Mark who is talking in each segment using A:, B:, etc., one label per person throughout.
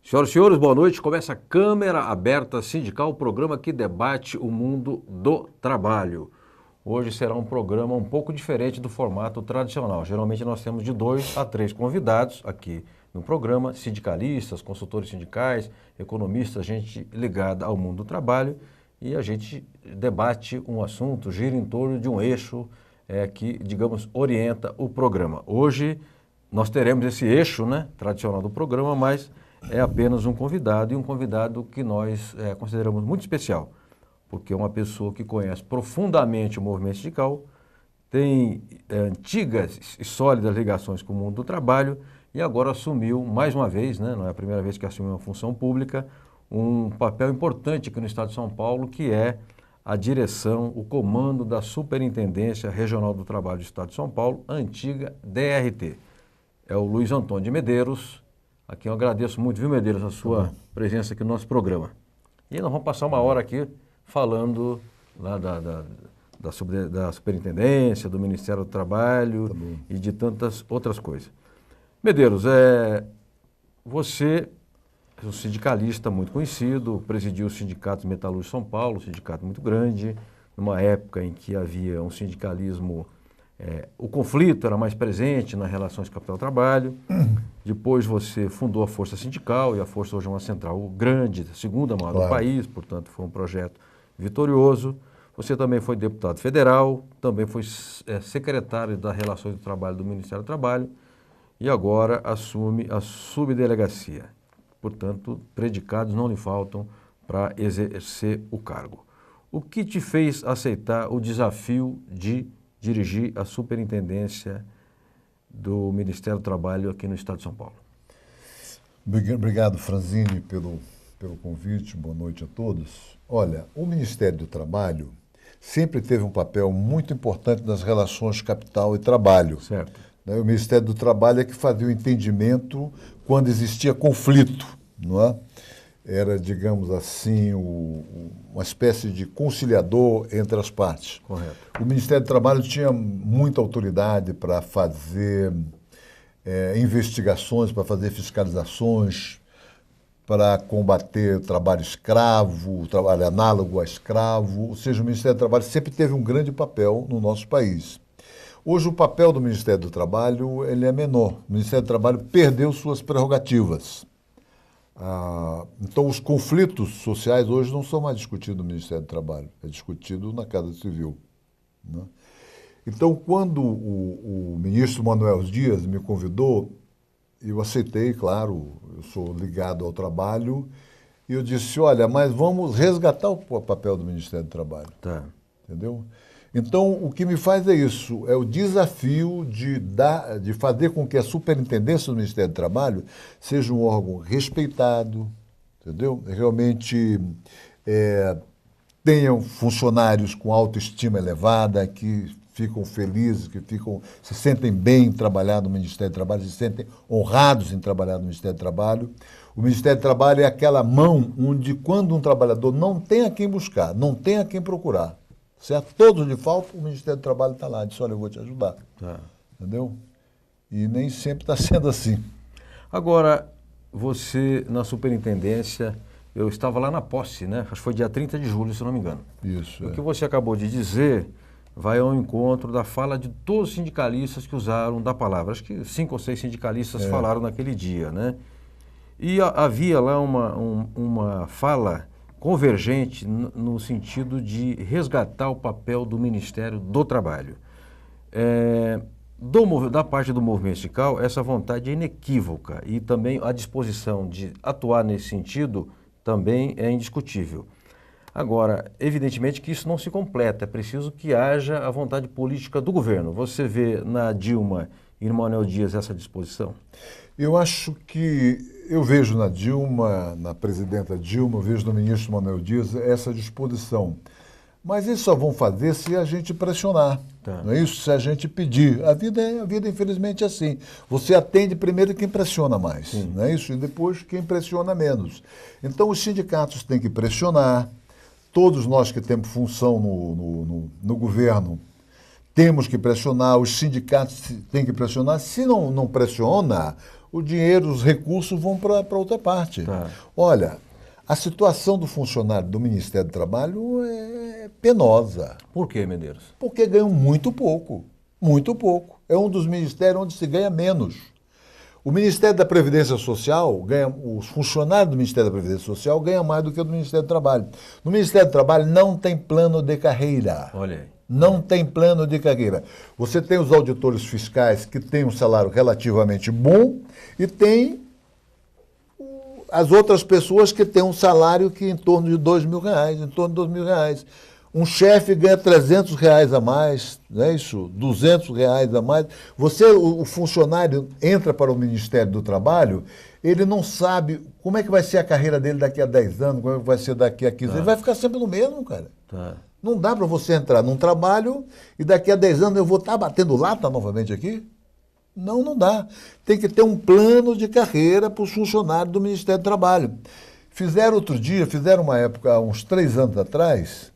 A: Senhoras e senhores, boa noite. Começa a Câmara Aberta Sindical, o programa que debate o mundo do trabalho. Hoje será um programa um pouco diferente do formato tradicional. Geralmente nós temos de 2 a 3 convidados aqui no programa, sindicalistas, consultores sindicais, economistas, gente ligada ao mundo do trabalho, e a gente debate um assunto, gira em torno de um eixo que, digamos, orienta o programa. Hoje nós teremos esse eixo, tradicional do programa, mas é apenas um convidado, e um convidado que nós consideramos muito especial, porque é uma pessoa que conhece profundamente o movimento sindical, tem antigas e sólidas ligações com o mundo do trabalho e agora assumiu mais uma vez, não é a primeira vez que assumiu uma função pública, um papel importante aqui no estado de São Paulo, que é a direção, o comando da Superintendência Regional do Trabalho do estado de São Paulo, a antiga DRT. É o Luiz Antônio de Medeiros, a quem eu agradeço muito, viu, Medeiros, a sua presença aqui no nosso programa. E nós vamos passar uma hora aqui falando lá da Superintendência, do Ministério do Trabalho e de tantas outras coisas. Medeiros, você é um sindicalista muito conhecido, presidiu o Sindicato Metalúrgico de São Paulo, um sindicato muito grande, numa época em que havia um sindicalismo, o conflito era mais presente nas relações capital-trabalho. Depois você fundou a Força Sindical, e a Força hoje é uma central grande, a segunda maior do país, portanto foi um projeto vitorioso. Você também foi deputado federal, também foi secretário das Relações do Trabalho do Ministério do Trabalho e agora assume a subdelegacia. Portanto, predicados não lhe faltam para exercer o cargo. O que te fez aceitar o desafio de dirigir a superintendência do Ministério do Trabalho aqui no estado de São Paulo?
B: Obrigado, Franzini, pelo convite. Boa noite a todos. Olha, o Ministério do Trabalho sempre teve um papel muito importante nas relações capital e trabalho.
A: Certo.
B: O Ministério do Trabalho é que fazia o entendimento quando existia conflito, não é? Era, digamos assim, uma espécie de conciliador entre as partes.
A: Correto.
B: O Ministério do Trabalho tinha muita autoridade para fazer investigações, para fazer fiscalizações, para combater o trabalho escravo, o trabalho análogo a escravo. Ou seja, o Ministério do Trabalho sempre teve um grande papel no nosso país. Hoje o papel do Ministério do Trabalho ele é menor. O Ministério do Trabalho perdeu suas prerrogativas. Então os conflitos sociais hoje não são mais discutidos no Ministério do Trabalho, é discutido na Casa Civil, né? Então quando o ministro Manoel Dias me convidou, eu aceitei, claro, eu sou ligado ao trabalho, e eu disse, olha, mas vamos resgatar o papel do Ministério do Trabalho.
A: Tá.
B: Entendeu? Então, o que me faz é isso, é o desafio de fazer com que a superintendência do Ministério do Trabalho seja um órgão respeitado, entendeu? Realmente tenham funcionários com autoestima elevada, que ficam felizes, se sentem bem em trabalhar no Ministério do Trabalho, se sentem honrados em trabalhar no Ministério do Trabalho. O Ministério do Trabalho é aquela mão onde, quando um trabalhador não tem a quem buscar, não tem a quem procurar, certo? Todos lhe faltam, o Ministério do Trabalho está lá, diz, olha, eu vou te ajudar.
A: Tá.
B: Entendeu? E nem sempre está sendo assim.
A: Agora, você na superintendência, eu estava lá na posse, acho que foi dia 30 de julho, se não me engano.
B: Isso.
A: O que você acabou de dizer vai ao encontro da fala de todos os sindicalistas que usaram da palavra. Acho que 5 ou 6 sindicalistas falaram naquele dia, E havia lá uma fala convergente no sentido de resgatar o papel do Ministério do Trabalho. Da parte do movimento sindical, essa vontade é inequívoca e também a disposição de atuar nesse sentido também é indiscutível. Agora, evidentemente que isso não se completa, é preciso que haja a vontade política do governo. Você vê na Dilma e no Manoel Dias essa disposição?
B: Eu vejo na Dilma, na presidenta Dilma, eu vejo no ministro Manoel Dias essa disposição. Mas eles só vão fazer se a gente pressionar, não é isso? Se a gente pedir. A vida infelizmente, é assim. Você atende primeiro quem pressiona mais, não é isso? E depois quem pressiona menos. Então os sindicatos têm que pressionar, todos nós que temos função no governo temos que pressionar, os sindicatos têm que pressionar. Se não pressiona, o dinheiro, os recursos vão para outra parte.
A: Tá.
B: Olha, a situação do funcionário do Ministério do Trabalho é penosa.
A: Por quê, Medeiros?
B: Porque ganham muito pouco. Muito pouco. É um dos ministérios onde se ganha menos. O Ministério da Previdência Social, os funcionários do Ministério da Previdência Social ganham mais do que o do Ministério do Trabalho. No Ministério do Trabalho não tem plano de carreira.
A: Olha aí.
B: Não tem plano de carreira. Você tem os auditores fiscais que têm um salário relativamente bom e tem as outras pessoas que têm um salário que em torno de R$2.000, em torno de R$2.000. Um chefe ganha R$300 a mais, não é isso? R$200 a mais. O funcionário entra para o Ministério do Trabalho, ele não sabe como é que vai ser a carreira dele daqui a 10 anos, como é que vai ser daqui a 15 anos. Ele vai ficar sempre no mesmo, cara.
A: Tá.
B: Não dá para você entrar num trabalho e daqui a 10 anos eu vou estar batendo lata novamente aqui? Não, não dá. Tem que ter um plano de carreira para os funcionários do Ministério do Trabalho. Fizeram uma época, há uns 3 anos atrás,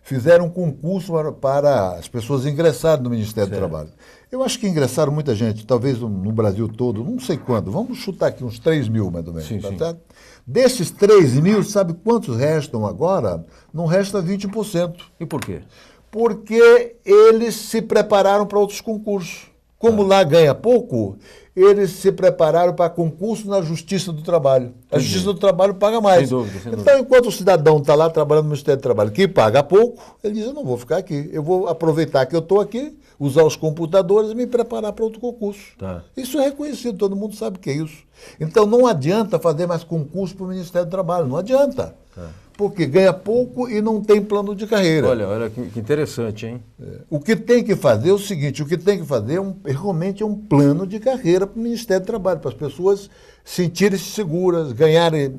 B: fizeram um concurso para as pessoas ingressarem no Ministério do Trabalho. Eu acho que ingressaram muita gente, talvez no Brasil todo, não sei quando, vamos chutar aqui uns 3.000 mais ou menos,
A: sim,
B: tá
A: sim.
B: certo? Desses 3.000, sabe quantos restam agora? Não resta 20%.
A: E por quê?
B: Porque eles se prepararam para outros concursos. Como lá ganha pouco, eles se prepararam para concurso na Justiça do Trabalho. A Justiça do Trabalho paga mais.
A: Sem dúvida, sem
B: então,
A: dúvida.
B: enquanto o cidadão está lá trabalhando no Ministério do Trabalho, que paga pouco, ele diz, eu não vou ficar aqui. Eu vou aproveitar que eu estou aqui, usar os computadores e me preparar para outro concurso.
A: Tá.
B: Isso é reconhecido, todo mundo sabe o que é isso. Então, não adianta fazer mais concurso para o Ministério do Trabalho, não adianta.
A: Tá.
B: Porque ganha pouco e não tem plano de carreira.
A: Olha que interessante, hein?
B: O que tem que fazer é o seguinte, realmente é um plano de carreira para o Ministério do Trabalho, para as pessoas sentirem-se seguras, ganharem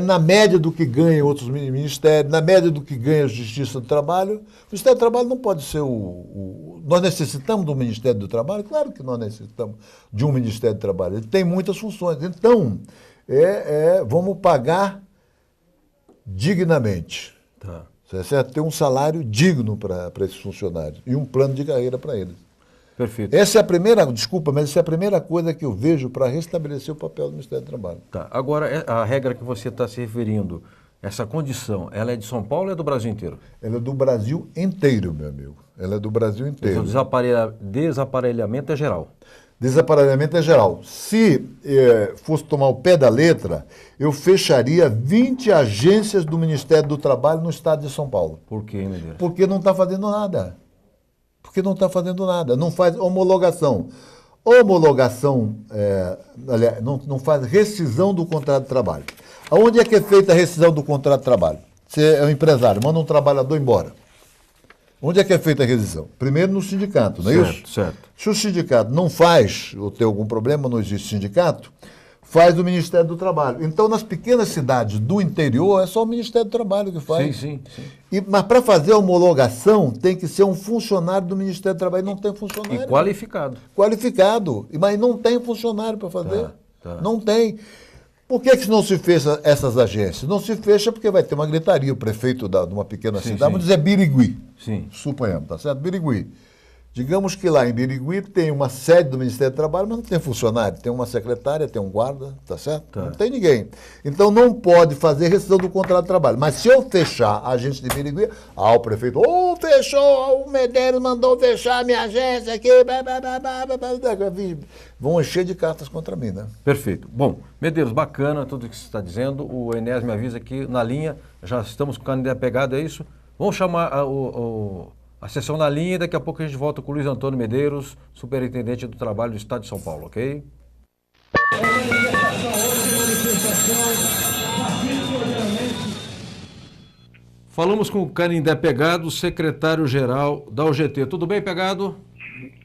B: na média do que ganham outros ministérios, na média do que ganha a Justiça do Trabalho. O Ministério do Trabalho não pode ser Nós necessitamos do Ministério do Trabalho? Claro que nós necessitamos de um Ministério do Trabalho. Ele tem muitas funções. Então, vamos pagar dignamente.
A: Tá.
B: Certo? Ter um salário digno para esses funcionários e um plano de carreira para eles.
A: Perfeito.
B: Essa é a primeira coisa que eu vejo para restabelecer o papel do Ministério do Trabalho.
A: Tá. Agora, a regra que você está se referindo, essa condição, ela é de São Paulo ou é do Brasil inteiro?
B: Ela é do Brasil inteiro, meu amigo. Ela é do Brasil inteiro.
A: Então, desaparelhamento é geral.
B: Desaparelhamento é geral. Se fosse tomar o pé da letra, eu fecharia 20 agências do Ministério do Trabalho no estado de São Paulo.
A: Por quê, meu Deus?
B: Porque não está fazendo nada. Não faz homologação. Aliás, não faz rescisão do contrato de trabalho. Aonde é que é feita a rescisão do contrato de trabalho? Você é um empresário, manda um trabalhador embora. Onde é que é feita a rescisão? Primeiro no sindicato, não é isso?
A: Certo.
B: Se o sindicato não faz, ou tem algum problema, não existe sindicato, faz o Ministério do Trabalho. Então, nas pequenas cidades do interior, é só o Ministério do Trabalho que faz.
A: Sim.
B: Mas para fazer a homologação, tem que ser um funcionário do Ministério do Trabalho. Não tem funcionário.
A: E qualificado.
B: Qualificado. Mas não tem funcionário para fazer.
A: Tá.
B: Não tem. Por que não se fecha essas agências? Não se fecha porque vai ter uma gritaria. O prefeito de uma pequena cidade, vamos dizer Birigui.
A: Sim.
B: Suponhamos, tá certo? Birigui. Digamos que lá em Birigui tem uma sede do Ministério do Trabalho, mas não tem funcionário. Tem uma secretária, tem um guarda, tá certo?
A: Tá.
B: Não tem ninguém. Então não pode fazer rescisão do contrato de trabalho. Mas se eu fechar a agência de Birigui, o prefeito, fechou, o Medeiros mandou fechar a minha agência aqui, vão encher de cartas contra mim, né?
A: Perfeito. Bom, Medeiros, bacana tudo o que você está dizendo. O Enéas me avisa que na linha já estamos com o candidato pegado, é isso? Vamos chamar a sessão na linha e daqui a pouco a gente volta com o Luiz Antônio Medeiros, superintendente do trabalho do Estado de São Paulo, ok? Falamos com o Canindé Pegado, secretário-geral da UGT. Tudo bem, Pegado?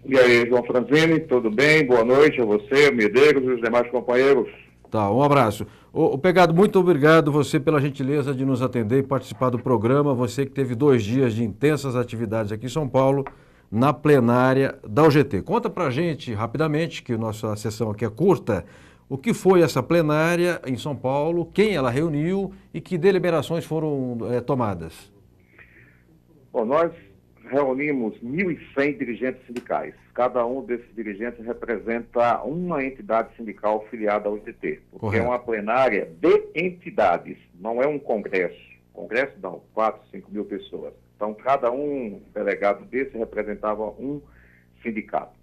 C: E aí, João Franzini, tudo bem? Boa noite a você, Medeiros e os demais companheiros.
A: Tá, um abraço. Ô, Pegado, muito obrigado você pela gentileza de nos atender e participar do programa. Você que teve 2 dias de intensas atividades aqui em São Paulo, na plenária da UGT. Conta pra gente, rapidamente, que a nossa sessão aqui é curta, o que foi essa plenária em São Paulo, quem ela reuniu e que deliberações foram tomadas.
C: Bom, nós reunimos 1.100 dirigentes sindicais. Cada um desses dirigentes representa uma entidade sindical filiada ao ITT, porque
A: Correto.
C: é uma plenária de entidades, não é um congresso. Congresso não, 4, 5 mil pessoas. Então, cada um delegado desse representava um sindicato.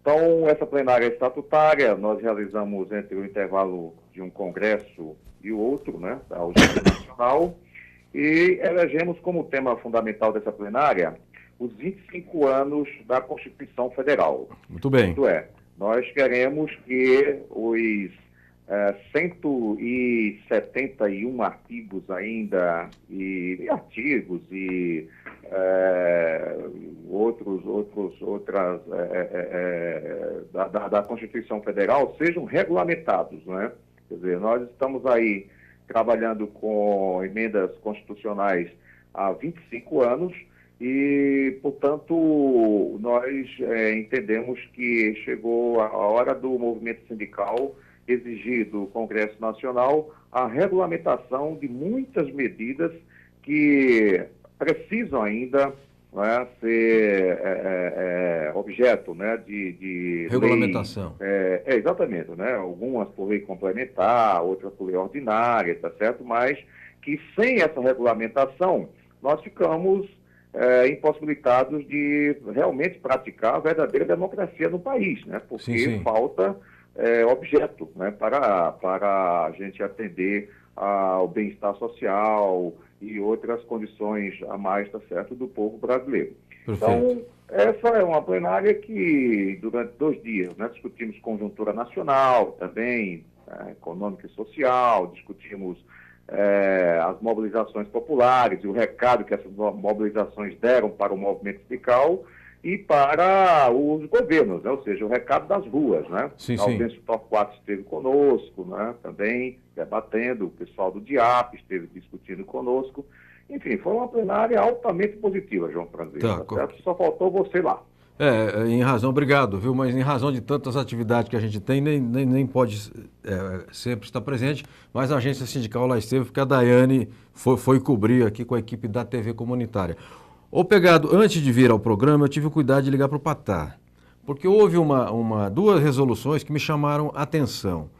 C: Então, essa plenária estatutária, nós realizamos entre o intervalo de um congresso e o outro, né, da Audiência Nacional, e elegemos como tema fundamental dessa plenária os 25 anos da Constituição Federal.
A: Muito bem.
C: Isto é, nós queremos que os 171 artigos ainda, e artigos e outras da Constituição Federal sejam regulamentados, né? Quer dizer, nós estamos aí trabalhando com emendas constitucionais há 25 anos e, portanto, nós entendemos que chegou a hora do movimento sindical exigir do Congresso Nacional a regulamentação de muitas medidas que precisam ainda, né, ser objeto, né, de
A: regulamentação.
C: Lei, exatamente, né? Algumas por lei complementar, outras por lei ordinária, tá certo? Mas que sem essa regulamentação nós ficamos impossibilitados de realmente praticar a verdadeira democracia no país, né? Porque
A: sim.
C: falta objeto, né, para a gente atender ao bem-estar social e outras condições a mais, tá certo, do povo brasileiro.
A: Perfeito.
C: Então, essa é uma plenária que, durante 2 dias, né, discutimos conjuntura nacional também, econômica e social, discutimos as mobilizações populares e o recado que essas mobilizações deram para o movimento sindical e para os governos, né? Ou seja, o recado das ruas, né?
A: Sim,
C: a Audiência Torquato esteve conosco, né? Também debatendo, o pessoal do DIAP esteve discutindo conosco. Enfim, foi uma plenária altamente positiva, João Francisco. Tá certo? Só faltou você lá.
A: Em razão, obrigado, viu? Mas em razão de tantas atividades que a gente tem, nem pode sempre estar presente, mas a agência sindical lá esteve, porque a Daiane foi cobrir aqui com a equipe da TV comunitária. Ô Pegado, antes de vir ao programa, eu tive o cuidado de ligar para o Patar, porque houve duas resoluções que me chamaram a atenção.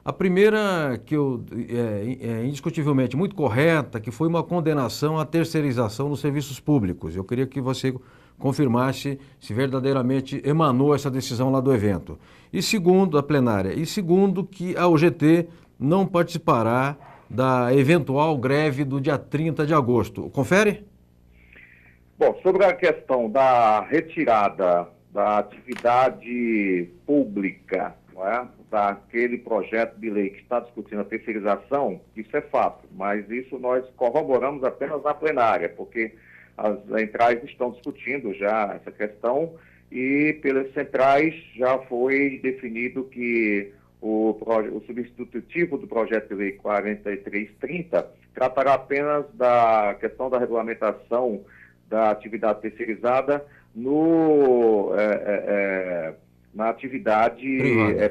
A: A primeira, que é indiscutivelmente muito correta, que foi uma condenação à terceirização nos serviços públicos. Eu queria que você confirmasse se verdadeiramente emanou essa decisão lá do evento. E segundo, a plenária, que a UGT não participará da eventual greve do dia 30 de agosto. Confere?
C: Bom, sobre a questão da retirada da atividade pública, não é? Daquele projeto de lei que está discutindo a terceirização, isso é fato, mas isso nós corroboramos apenas na plenária, porque as centrais estão discutindo já essa questão e pelas centrais já foi definido que o substitutivo do projeto de lei 4330 tratará apenas da questão da regulamentação da atividade terceirizada na atividade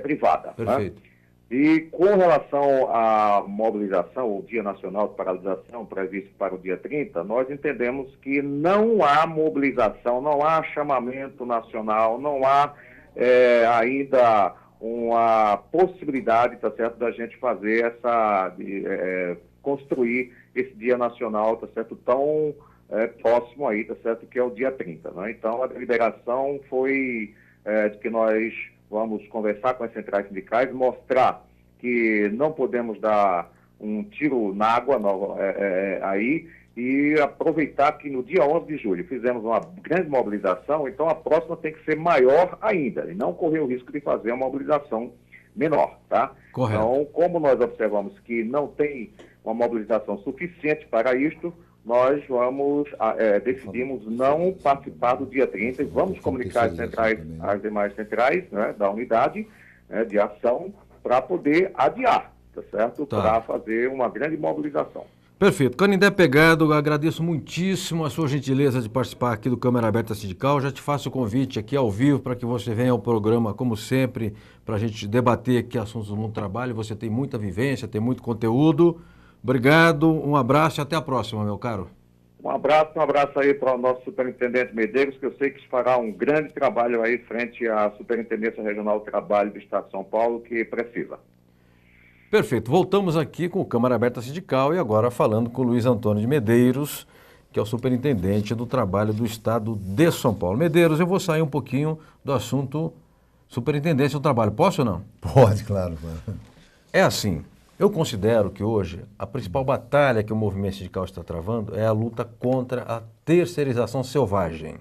C: privada.
A: Perfeito.
C: Né? E com relação à mobilização, o Dia Nacional de Paralisação previsto para o dia 30, nós entendemos que não há mobilização, não há chamamento nacional, não há ainda uma possibilidade, tá certo, da gente fazer construir esse Dia Nacional, tá certo, tão próximo aí, tá certo, que é o dia 30. Né? Então, a deliberação foi de que nós vamos conversar com as centrais sindicais, mostrar que não podemos dar um tiro na água aí e aproveitar que no dia 11 de julho fizemos uma grande mobilização, então a próxima tem que ser maior ainda e não correr o risco de fazer uma mobilização menor, tá?
A: Correto.
C: Então, como nós observamos que não tem uma mobilização suficiente para isto, nós decidimos não participar do dia 30 e vamos comunicar às demais centrais, né, da unidade de ação para poder adiar, tá certo?
A: Tá.
C: Para fazer uma grande mobilização.
A: Perfeito. Canindé Pegado, agradeço muitíssimo a sua gentileza de participar aqui do Câmara Aberta Sindical. Já te faço o convite aqui ao vivo para que você venha ao programa, como sempre, para a gente debater aqui assuntos do mundo do trabalho. Você tem muita vivência, tem muito conteúdo. Obrigado, um abraço e até a próxima, meu caro.
C: Um abraço aí para o nosso superintendente Medeiros, que eu sei que fará um grande trabalho aí frente à Superintendência Regional do Trabalho do Estado de São Paulo, que precisa.
A: Perfeito. Voltamos aqui com o Câmara Aberta Sindical e agora falando com o Luiz Antônio de Medeiros, que é o superintendente do trabalho do Estado de São Paulo. Medeiros, eu vou sair um pouquinho do assunto superintendência do trabalho. Posso ou não?
B: Pode, claro.
A: É assim, eu considero que hoje a principal batalha que o movimento sindical está travando é a luta contra a terceirização selvagem.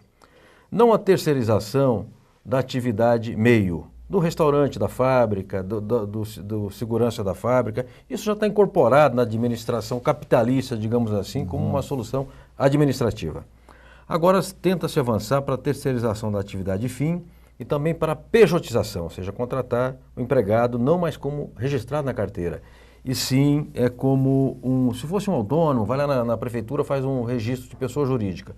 A: Não a terceirização da atividade meio, do restaurante da fábrica, do segurança da fábrica. Isso já está incorporado na administração capitalista, digamos assim, como uma solução administrativa. Agora tenta-se avançar para a terceirização da atividade fim e também para a pejotização, ou seja, contratar o empregado não mais como registrado na carteira, e sim como se fosse um autônomo, vai lá na prefeitura, faz um registro de pessoa jurídica.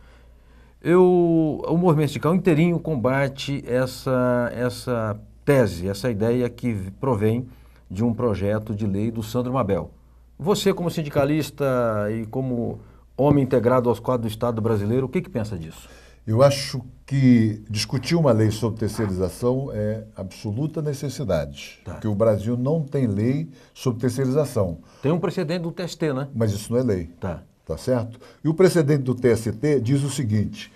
A: O movimento sindical inteirinho combate essa tese, essa ideia que provém de um projeto de lei do Sandro Mabel. Você, como sindicalista e como homem integrado aos quadros do Estado brasileiro, o que pensa disso?
B: Eu acho que discutir uma lei sobre terceirização é absoluta necessidade, porque o Brasil não tem lei sobre terceirização.
A: Tem um precedente do TST, né?
B: Mas isso não é lei,
A: tá
B: certo? E o precedente do TST diz o seguinte,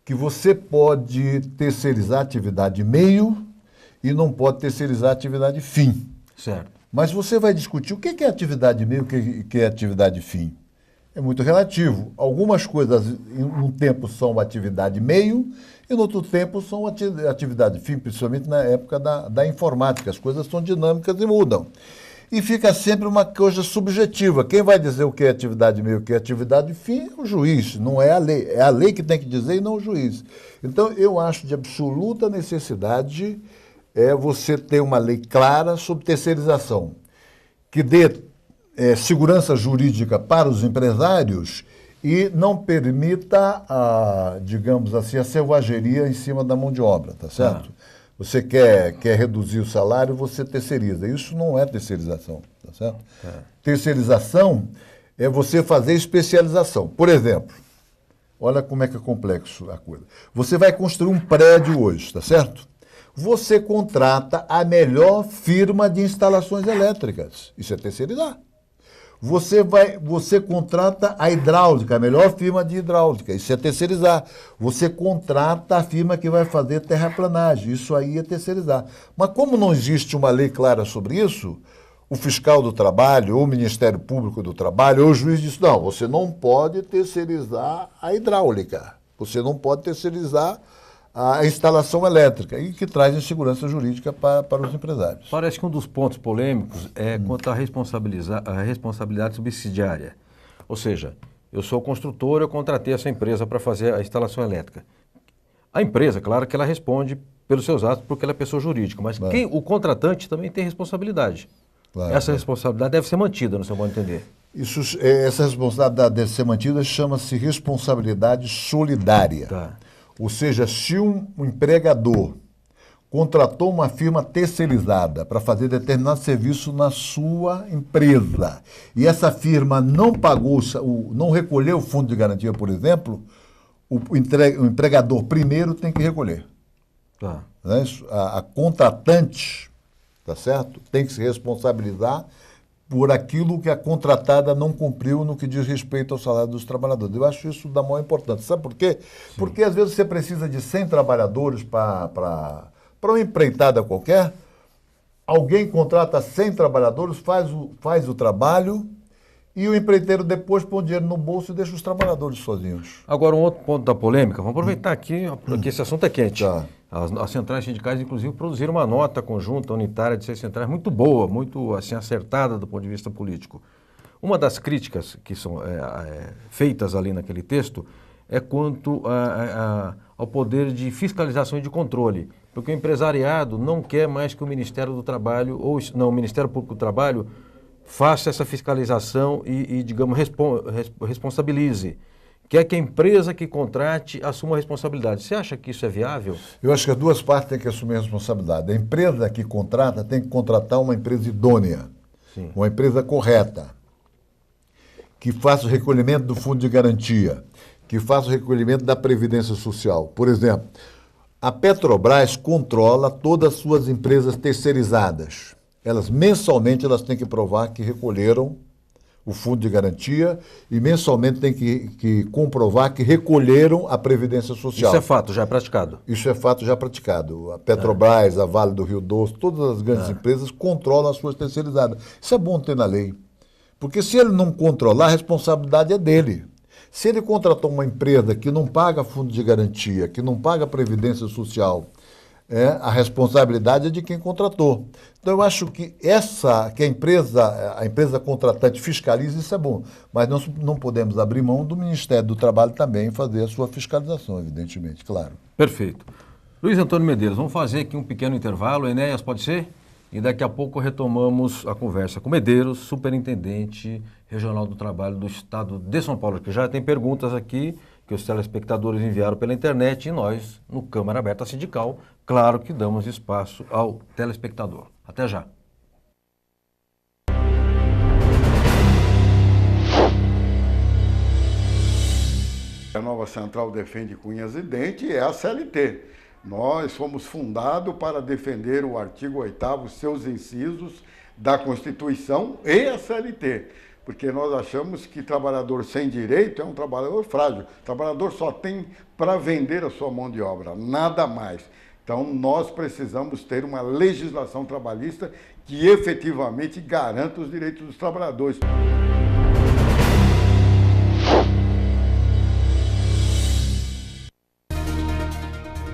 B: que você pode terceirizar a atividade meio e não pode terceirizar a atividade fim.
A: Certo.
B: Mas você vai discutir o que é atividade meio e o que é atividade fim. É muito relativo. Algumas coisas, em um tempo, são atividade meio e, no outro tempo, são atividade fim, principalmente na época da informática. As coisas são dinâmicas e mudam. E fica sempre uma coisa subjetiva. Quem vai dizer o que é atividade meio e o que é atividade fim é o juiz, não é a lei. É a lei que tem que dizer e não o juiz. Então, eu acho de absoluta necessidade você ter uma lei clara sobre terceirização, que dê segurança jurídica para os empresários e não permita, digamos assim, a selvageria em cima da mão de obra, tá certo? Você quer reduzir o salário, você terceiriza. Isso não é terceirização, tá certo? Terceirização é você fazer especialização. Por exemplo, olha como é que é complexo a coisa. Você vai construir um prédio hoje, tá certo? Você contrata a melhor firma de instalações elétricas. Isso é terceirizar. Você contrata a hidráulica, a melhor firma de hidráulica. Isso é terceirizar. Você contrata a firma que vai fazer terraplanagem. Isso aí é terceirizar. Mas como não existe uma lei clara sobre isso, o fiscal do trabalho, ou o Ministério Público do Trabalho, ou o juiz diz, não, você não pode terceirizar a hidráulica. Você não pode terceirizar a instalação elétrica, e que traz insegurança jurídica para os empresários.
A: Parece que um dos pontos polêmicos é quanto à responsabilidade subsidiária. Ou seja, eu sou construtor, eu contratei essa empresa para fazer a instalação elétrica. A empresa, claro que ela responde pelos seus atos porque ela é pessoa jurídica, mas o contratante também tem responsabilidade. Claro, essa responsabilidade deve ser mantida, no seu modo de entender.
B: Essa responsabilidade deve ser mantida, chama-se responsabilidade solidária. Ou seja, se um empregador contratou uma firma terceirizada para fazer determinado serviço na sua empresa e essa firma não pagou, não recolheu o fundo de garantia, por exemplo, o empregador primeiro tem que recolher. Né? A contratante, tá certo? Tem que se responsabilizar por aquilo que a contratada não cumpriu no que diz respeito ao salário dos trabalhadores. Eu acho isso da maior importância. Sabe por quê? Sim. Porque às vezes você precisa de 100 trabalhadores para uma empreitada qualquer, alguém contrata 100 trabalhadores, faz o trabalho e o empreiteiro depois põe o dinheiro no bolso e deixa os trabalhadores sozinhos.
A: Agora, um outro ponto da polêmica, vamos aproveitar aqui, porque esse assunto é quente. As centrais sindicais, inclusive, produziram uma nota conjunta, unitária de 6 centrais, muito boa, muito assim, acertada do ponto de vista político. Uma das críticas que são feitas ali naquele texto é quanto ao poder de fiscalização e de controle, porque o empresariado não quer mais que o Ministério do Trabalho, o Ministério Público do Trabalho, faça essa fiscalização e digamos, responsabilize. Quer que a empresa que contrate assuma a responsabilidade. Você acha que isso é viável?
B: Eu acho que as duas partes têm que assumir a responsabilidade. A empresa que contrata tem que contratar uma empresa idônea, uma empresa correta, que faça o recolhimento do fundo de garantia, que faça o recolhimento da Previdência Social. Por exemplo, a Petrobras controla todas as suas empresas terceirizadas. Mensalmente, elas têm que provar que recolheram o fundo de garantia e mensalmente têm que comprovar que recolheram a Previdência Social.
A: Isso é fato, já é praticado?
B: Isso é fato já praticado. A Petrobras, a Vale do Rio Doce, todas as grandes empresas controlam as suas terceirizadas. Isso é bom ter na lei. Porque se ele não controlar, a responsabilidade é dele. Se ele contratou uma empresa que não paga fundo de garantia, que não paga Previdência Social, a responsabilidade é de quem contratou. Então, eu acho que a empresa contratante fiscaliza, isso é bom, mas nós não podemos abrir mão do Ministério do Trabalho também fazer a sua fiscalização, evidentemente, claro.
A: Perfeito. Luiz Antônio Medeiros, vamos fazer aqui um pequeno intervalo, Enéas, pode ser? E daqui a pouco retomamos a conversa com Medeiros, superintendente regional do trabalho do Estado de São Paulo, que já tem perguntas aqui que os telespectadores enviaram pela internet e nós, no Câmara Aberta Sindical, claro que damos espaço ao telespectador. Até já.
D: A nova central defende cunhas e dentes é a CLT. Nós fomos fundados para defender o artigo 8º, seus incisos da Constituição e a CLT. Porque nós achamos que trabalhador sem direito é um trabalhador frágil. O trabalhador só tem para vender a sua mão de obra, nada mais. Então, nós precisamos ter uma legislação trabalhista que efetivamente garanta os direitos dos trabalhadores.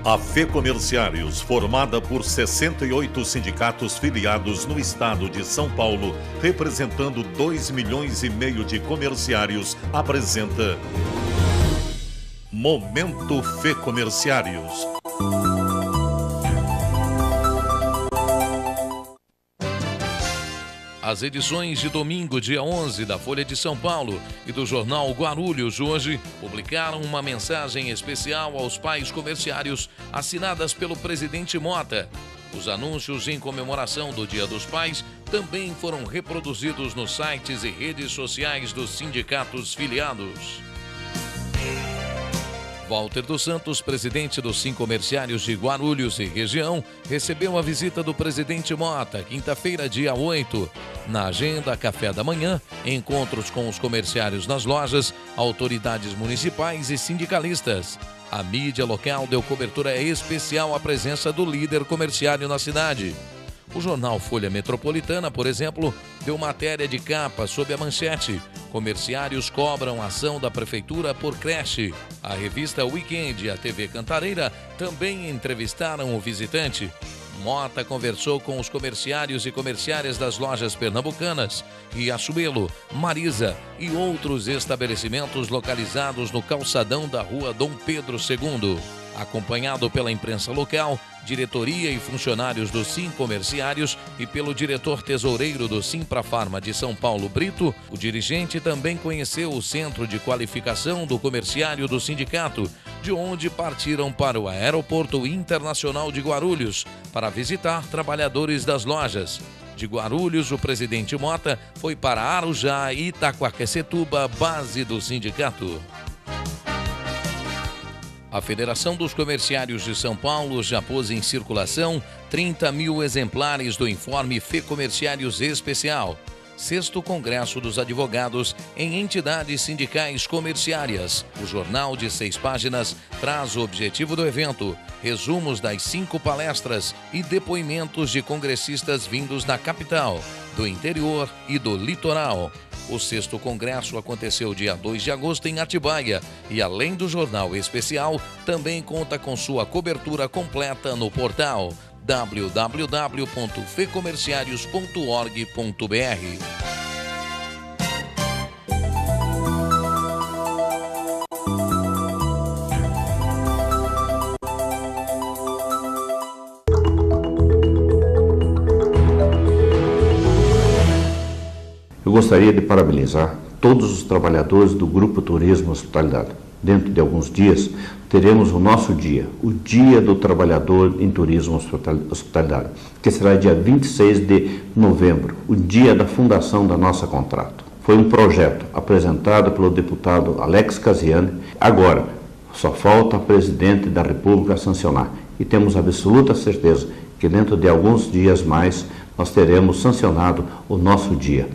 E: A FEComerciários, formada por 68 sindicatos filiados no estado de São Paulo, representando 2,5 milhões de comerciários, apresenta Momento FEComerciários.
F: As edições de domingo, dia 11, da Folha de São Paulo e do jornal Guarulhos hoje publicaram uma mensagem especial aos pais comerciários assinadas pelo presidente Mota. Os anúncios em comemoração do Dia dos Pais também foram reproduzidos nos sites e redes sociais dos sindicatos filiados. Walter dos Santos, presidente dos Sincomerciários de Guarulhos e região, recebeu a visita do presidente Mota, quinta-feira, dia 8. Na agenda, café da manhã, encontros com os comerciários nas lojas, autoridades municipais e sindicalistas. A mídia local deu cobertura especial à presença do líder comerciário na cidade. O jornal Folha Metropolitana, por exemplo, deu matéria de capa sob a manchete: comerciários cobram ação da prefeitura por creche. A revista Weekend e a TV Cantareira também entrevistaram o visitante. Mota conversou com os comerciários e comerciárias das lojas pernambucanas, Riachuelo, Marisa e outros estabelecimentos localizados no calçadão da rua Dom Pedro II. Acompanhado pela imprensa local, diretoria e funcionários do Sincomerciários e pelo diretor tesoureiro do Simprafarma de São Paulo, Brito, o dirigente também conheceu o Centro de Qualificação do Comerciário do Sindicato, de onde partiram para o Aeroporto Internacional de Guarulhos para visitar trabalhadores das lojas. De Guarulhos, o presidente Mota foi para Arujá e Itaquaquecetuba, base do sindicato. A Federação dos Comerciários de São Paulo já pôs em circulação 30 mil exemplares do informe FEComerciários Especial, 6º Congresso dos Advogados em Entidades Sindicais Comerciárias. O jornal de 6 páginas traz o objetivo do evento, resumos das 5 palestras e depoimentos de congressistas vindos da capital, do interior e do litoral. O 6º Congresso aconteceu dia 2 de agosto em Atibaia e, além do jornal especial, também conta com sua cobertura completa no portal www.fecomerciarios.org.br.
G: Eu gostaria de parabenizar todos os trabalhadores do Grupo Turismo Hospitalidade. Dentro de alguns dias, teremos o nosso dia, o Dia do Trabalhador em Turismo Hospitalidade, que será dia 26 de novembro, o dia da fundação da nossa contrato. Foi um projeto apresentado pelo deputado Alex Casiani. Agora, só falta o presidente da República sancionar. E temos absoluta certeza que dentro de alguns dias mais nós teremos sancionado o nosso dia.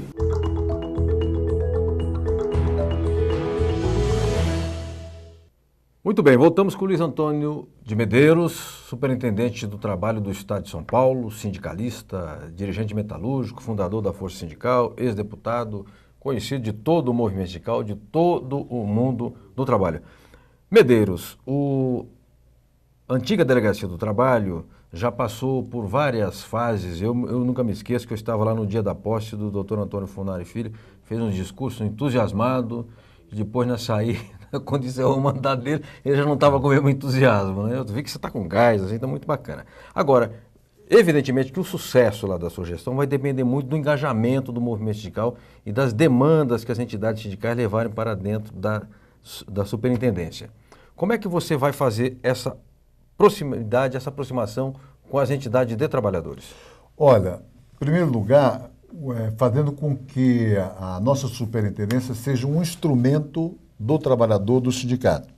A: Muito bem, voltamos com o Luiz Antônio de Medeiros, superintendente do trabalho do Estado de São Paulo, sindicalista, dirigente metalúrgico, fundador da Força Sindical, ex-deputado, conhecido de todo o movimento sindical, de todo o mundo do trabalho. Medeiros, a antiga Delegacia do Trabalho já passou por várias fases. Eu nunca me esqueço que eu estava lá no dia da posse do Dr. Antônio Funari Filho, fez um discurso entusiasmado, e depois na saída, quando encerrou o mandato dele, ele já não estava com o mesmo entusiasmo, né? Eu vi que você está com gás, assim, está muito bacana. Agora, evidentemente que o sucesso lá da sua gestão vai depender muito do engajamento do movimento sindical e das demandas que as entidades sindicais levarem para dentro da superintendência. Como é que você vai fazer essa proximidade, essa aproximação com as entidades de trabalhadores?
B: Olha, em primeiro lugar, fazendo com que a nossa superintendência seja um instrumento do trabalhador, do sindicato.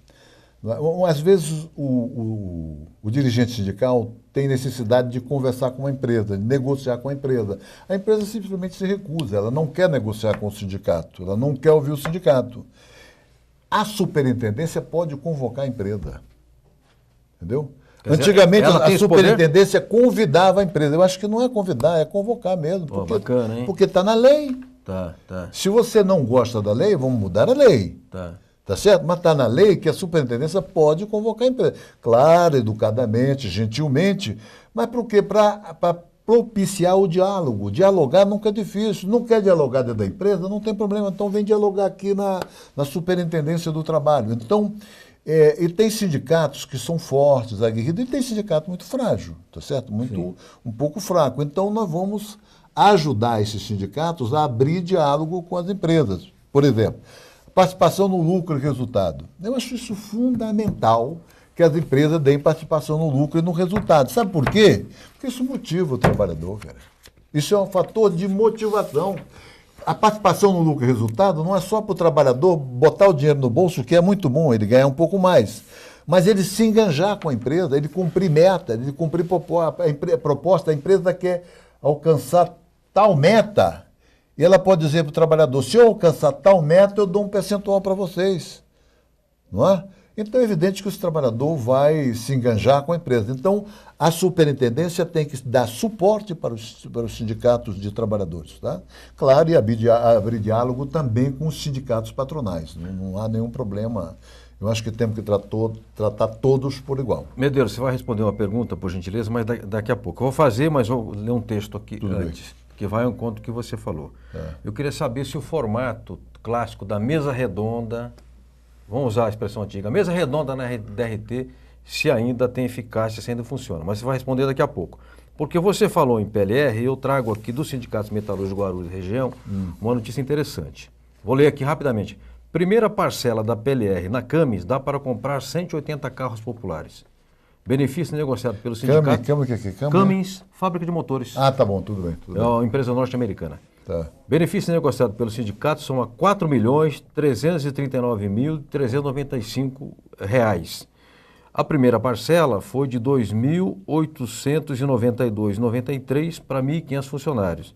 B: Às vezes o dirigente sindical tem necessidade de conversar com a empresa, de negociar com a empresa. A empresa simplesmente se recusa, ela não quer negociar com o sindicato, ela não quer ouvir o sindicato. A superintendência pode convocar a empresa, entendeu? Antigamente a superintendência convidava a empresa. Eu acho que não é convidar, é convocar mesmo. Porque,
A: bacana, hein?
B: Porque está na lei.
A: Tá.
B: Se você não gosta da lei, vamos mudar a lei. Tá certo? Mas está na lei que a superintendência pode convocar a empresa. Claro, educadamente, gentilmente, mas por quê? Para propiciar o diálogo. Dialogar nunca é difícil. Não quer dialogar dentro da empresa? Não tem problema. Então vem dialogar aqui na superintendência do trabalho. Então, e tem sindicatos que são fortes, aguerridos, e tem sindicato muito frágil, tá certo? Um pouco fraco. Então nós vamos ajudar esses sindicatos a abrir diálogo com as empresas. Por exemplo, participação no lucro e resultado. Eu acho isso fundamental, que as empresas deem participação no lucro e no resultado. Sabe por quê? Porque isso motiva o trabalhador, cara. Isso é um fator de motivação. A participação no lucro e resultado não é só para o trabalhador botar o dinheiro no bolso, que é muito bom, ele ganhar um pouco mais, mas ele se enganjar com a empresa, ele cumprir meta, ele cumprir proposta. A empresa quer alcançar tal meta, e ela pode dizer para o trabalhador, se eu alcançar tal meta, eu dou um percentual para vocês. Não é? Então é evidente que o trabalhador vai se enganjar com a empresa. Então, a superintendência tem que dar suporte para os sindicatos de trabalhadores. Tá? Claro, e abrir diálogo também com os sindicatos patronais. Não há nenhum problema. Eu acho que temos que tratar todos por igual.
A: Medeiros, você vai responder uma pergunta, por gentileza, mas daqui a pouco. Eu vou fazer, mas vou ler um texto aqui antes, que vai ao encontro do que você falou. Eu queria saber se o formato clássico da mesa redonda, vamos usar a expressão antiga, a mesa redonda na DRT, se ainda tem eficácia, se ainda funciona. Mas você vai responder daqui a pouco. Porque você falou em PLR, e eu trago aqui do Sindicato Metalúrgico de Guarulhos região uma notícia interessante. Vou ler aqui rapidamente. Primeira parcela da PLR na Camis dá para comprar 180 carros populares. Benefício negociado pelo sindicato. Camis, fábrica de motores.
B: Ah, tá bom, tudo bem.
A: É uma empresa norte-americana.
B: Tá.
A: Benefício negociado pelo sindicato são a R$ 4.339.395. A primeira parcela foi de R$ 2.892,93 para 1.500 funcionários.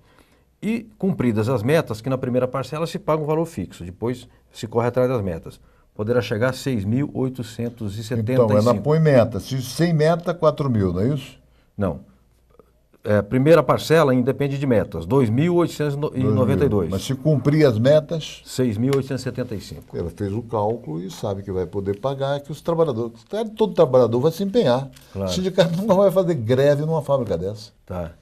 A: E cumpridas as metas, que na primeira parcela se paga um valor fixo, depois se corre atrás das metas. Poderá chegar a 6.875.
B: Então, ela põe meta. Se sem meta, 4.000, não é isso?
A: Não. Primeira parcela independe de metas, 2.892.
B: Mas se cumprir as metas...
A: 6.875.
B: Ela fez o cálculo e sabe que vai poder pagar, que os trabalhadores... Todo trabalhador vai se empenhar. Claro. O sindicato não vai fazer greve numa fábrica dessa.
A: Tá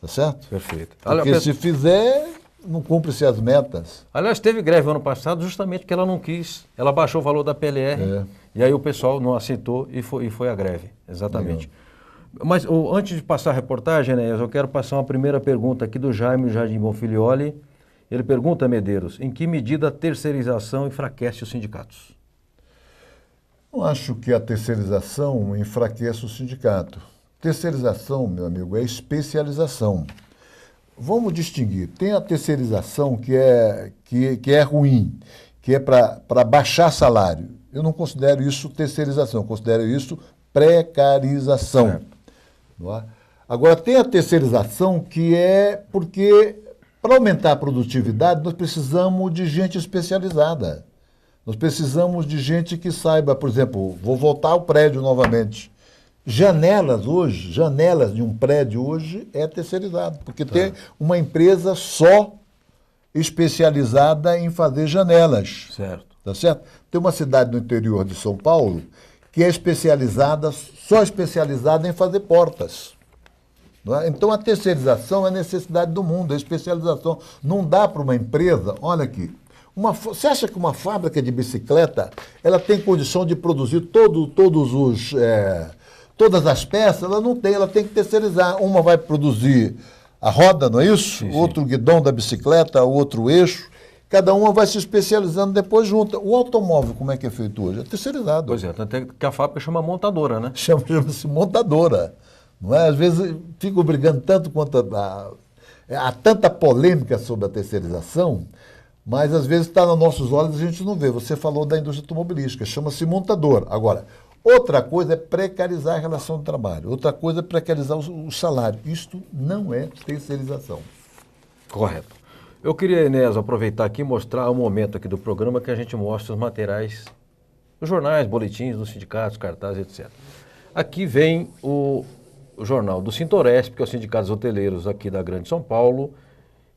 B: certo?
A: Perfeito.
B: Porque se fizer, não cumpre-se as metas.
A: Aliás, teve greve ano passado justamente porque ela não quis. Ela baixou o valor da PLR e aí o pessoal não aceitou e foi a greve. Exatamente. Mas antes de passar a reportagem, né, eu quero passar uma primeira pergunta aqui do Jaime Jardim Bonfilioli. Ele pergunta, Medeiros, em que medida a terceirização enfraquece os sindicatos?
B: Eu acho que a terceirização enfraquece o sindicato. Terceirização, meu amigo, é especialização. vamos distinguir. Tem a terceirização que é ruim, que é para baixar salário. Eu não considero isso terceirização, eu considero isso precarização. Não é? Agora, tem a terceirização que é porque, para aumentar a produtividade, nós precisamos de gente especializada. Nós precisamos de gente que saiba, por exemplo, vou voltar ao prédio novamente. Janelas de um prédio hoje é terceirizado, porque tem uma empresa só especializada em fazer janelas.
A: Certo.
B: Tá certo? Tem uma cidade no interior de São Paulo que é só especializada em fazer portas. Não é? Então a terceirização é necessidade do mundo, a especialização. Não dá para uma empresa, olha aqui, você acha que uma fábrica de bicicleta ela tem condição de produzir todas as peças? Ela não tem, ela tem que terceirizar. Uma vai produzir a roda, não é isso?
A: Sim, sim.
B: Outro guidão da bicicleta, outro eixo. Cada uma vai se especializando, depois junta. O automóvel, como é que é feito hoje? É terceirizado.
A: Pois é, até que a fábrica chama montadora, né?
B: Chama-se montadora. Não é? Às vezes fico brigando tanto quanto há tanta polêmica sobre a terceirização, mas às vezes está nos nossos olhos e a gente não vê. Você falou da indústria automobilística, chama-se montadora. Agora, outra coisa é precarizar a relação de trabalho, outra coisa é precarizar o salário. Isto não é terceirização.
A: Correto. Eu queria, Enéas, aproveitar aqui e mostrar um momento aqui do programa que a gente mostra os materiais, os jornais, boletins dos sindicatos, cartazes, etc. Aqui vem o jornal do Sintoresp, que é o Sindicato dos Hoteleiros aqui da Grande São Paulo,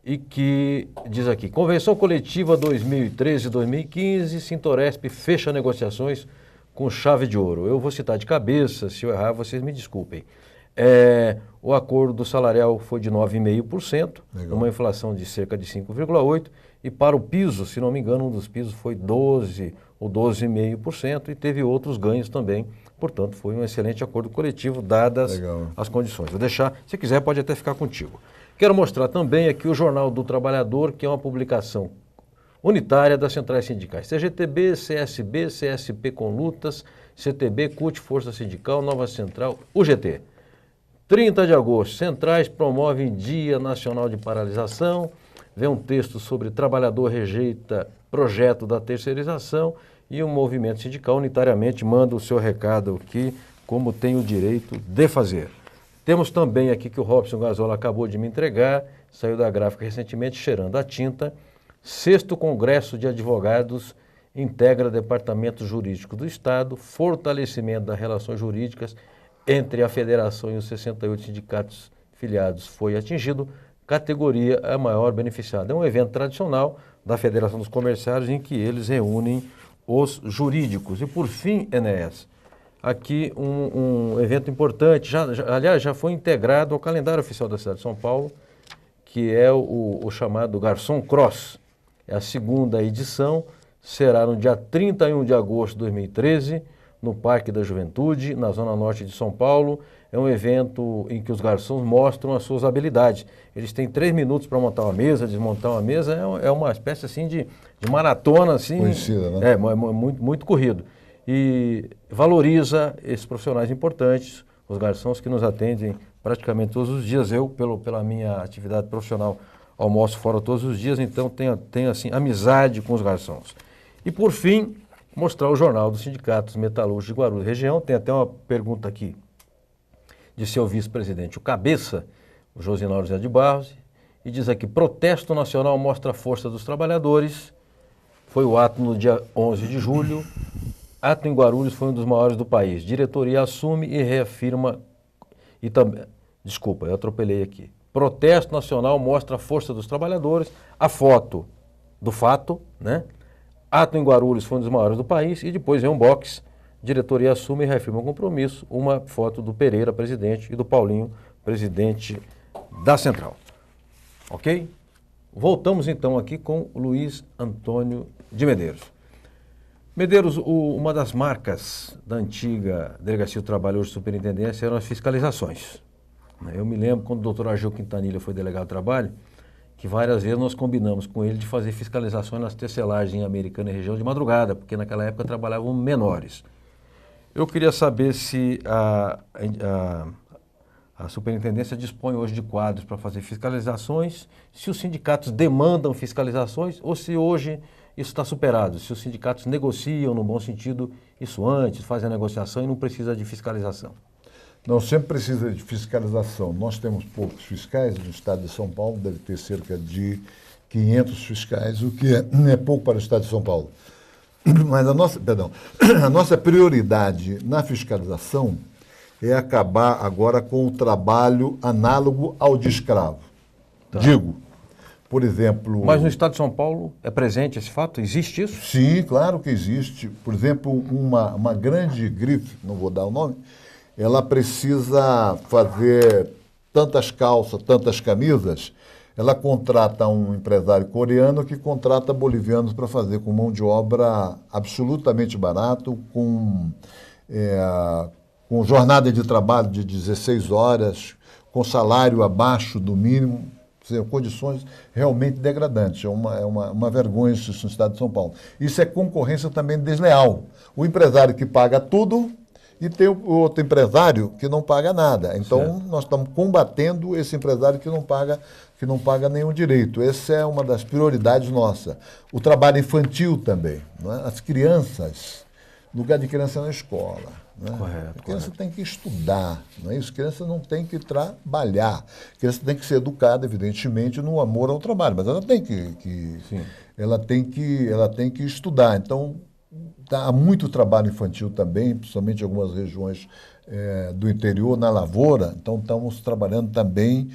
A: e que diz aqui, Convenção Coletiva 2013-2015, Sintoresp fecha negociações com chave de ouro. Eu vou citar de cabeça, se eu errar, vocês me desculpem. O acordo salarial foi de 9,5%, uma inflação de cerca de 5,8%, e para o piso, se não me engano, um dos pisos foi 12% ou 12,5%, e teve outros ganhos também. Portanto, foi um excelente acordo coletivo, dadas as condições. Vou deixar, se quiser, pode até ficar contigo. Quero mostrar também aqui o Jornal do Trabalhador, que é uma publicação unitária das centrais sindicais. CGTB, CSB, CSP com lutas, CTB, CUT, Força Sindical, Nova Central, UGT. 30 de agosto, centrais promovem Dia Nacional de Paralisação, vem um texto sobre trabalhador rejeita projeto da terceirização e o movimento sindical unitariamente manda o seu recado aqui, como tem o direito de fazer. Temos também aqui que o Robson Gazola acabou de me entregar, saiu da gráfica recentemente, cheirando a tinta, 6º Congresso de Advogados integra Departamento Jurídico do Estado, fortalecimento das relações jurídicas entre a federação e os 68 sindicatos filiados foi atingido, categoria a maior beneficiada. É um evento tradicional da Federação dos Comerciários em que eles reúnem os jurídicos. E por fim, Enéas, aqui um evento importante, aliás, já foi integrado ao calendário oficial da cidade de São Paulo, que é o chamado Garçom Cross. É a 2ª edição, será no dia 31 de agosto de 2013, no Parque da Juventude, na Zona Norte de São Paulo. É um evento em que os garçons mostram as suas habilidades. Eles têm 3 minutos para montar uma mesa, desmontar uma mesa, é uma espécie assim de maratona. Assim,
B: conhecida, né?
A: Muito corrido. E valoriza esses profissionais importantes, os garçons que nos atendem praticamente todos os dias. Eu, pela minha atividade profissional, almoço fora todos os dias, então tenho assim, amizade com os garçons. E por fim, mostrar o Jornal dos Sindicatos Metalúrgicos de Guarulhos Região. Tem até uma pergunta aqui de seu vice-presidente, o Cabeça, o Josinaldo José de Barros, e diz aqui, protesto nacional mostra a força dos trabalhadores, foi o ato no dia 11 de julho, ato em Guarulhos foi um dos maiores do país, diretoria assume e reafirma, e também, desculpa, eu atropelei aqui, protesto nacional mostra a força dos trabalhadores, a foto do fato, né? Ato em Guarulhos foi um dos maiores do país, e depois vem um box, diretoria assume e reafirma o compromisso, uma foto do Pereira, presidente, e do Paulinho, presidente da Central. Ok? Voltamos então aqui com o Luiz Antônio de Medeiros. Medeiros, uma das marcas da antiga Delegacia do Trabalho, hoje Superintendência, eram as fiscalizações. Eu me lembro quando o doutor Agil Quintanilha foi delegado do trabalho, que várias vezes nós combinamos com ele de fazer fiscalizações nas tecelagens em Americana e região de madrugada, porque naquela época trabalhavam menores. Eu queria saber se a A superintendência dispõe hoje de quadros para fazer fiscalizações, se os sindicatos demandam fiscalizações ou se hoje isso está superado, se os sindicatos negociam, no bom sentido, isso antes, fazem a negociação e não precisa de fiscalização.
B: Não, sempre precisa de fiscalização. Nós temos poucos fiscais no estado de São Paulo, deve ter cerca de 500 fiscais, o que é pouco para o estado de São Paulo. Mas a nossa prioridade na fiscalização é acabar agora com o trabalho análogo ao de escravo. Tá. Digo, por exemplo...
A: Mas no estado de São Paulo é presente esse fato? Existe isso?
B: Sim, claro que existe. Por exemplo, uma grande grife, não vou dar o nome, ela precisa fazer tantas calças, tantas camisas, ela contrata um empresário coreano que contrata bolivianos para fazer com mão de obra absolutamente barato, com jornada de trabalho de 16 horas, com salário abaixo do mínimo, condições realmente degradantes. É uma vergonha isso no estado de São Paulo. Isso é concorrência também desleal. O empresário que paga tudo e tem o outro empresário que não paga nada. Então, certo. Nós estamos combatendo esse empresário que não paga nenhum direito. Essa é uma das prioridades nossas. O trabalho infantil também. Não é? As crianças, lugar de criança na escola. Não é?
A: Correto,
B: a criança tem que estudar, não é isso? A criança não tem que trabalhar. A criança tem que ser educada, evidentemente, no amor ao trabalho, mas ela tem ela tem que estudar. Então, há muito trabalho infantil também, principalmente em algumas regiões do interior, na lavoura. Então, estamos trabalhando também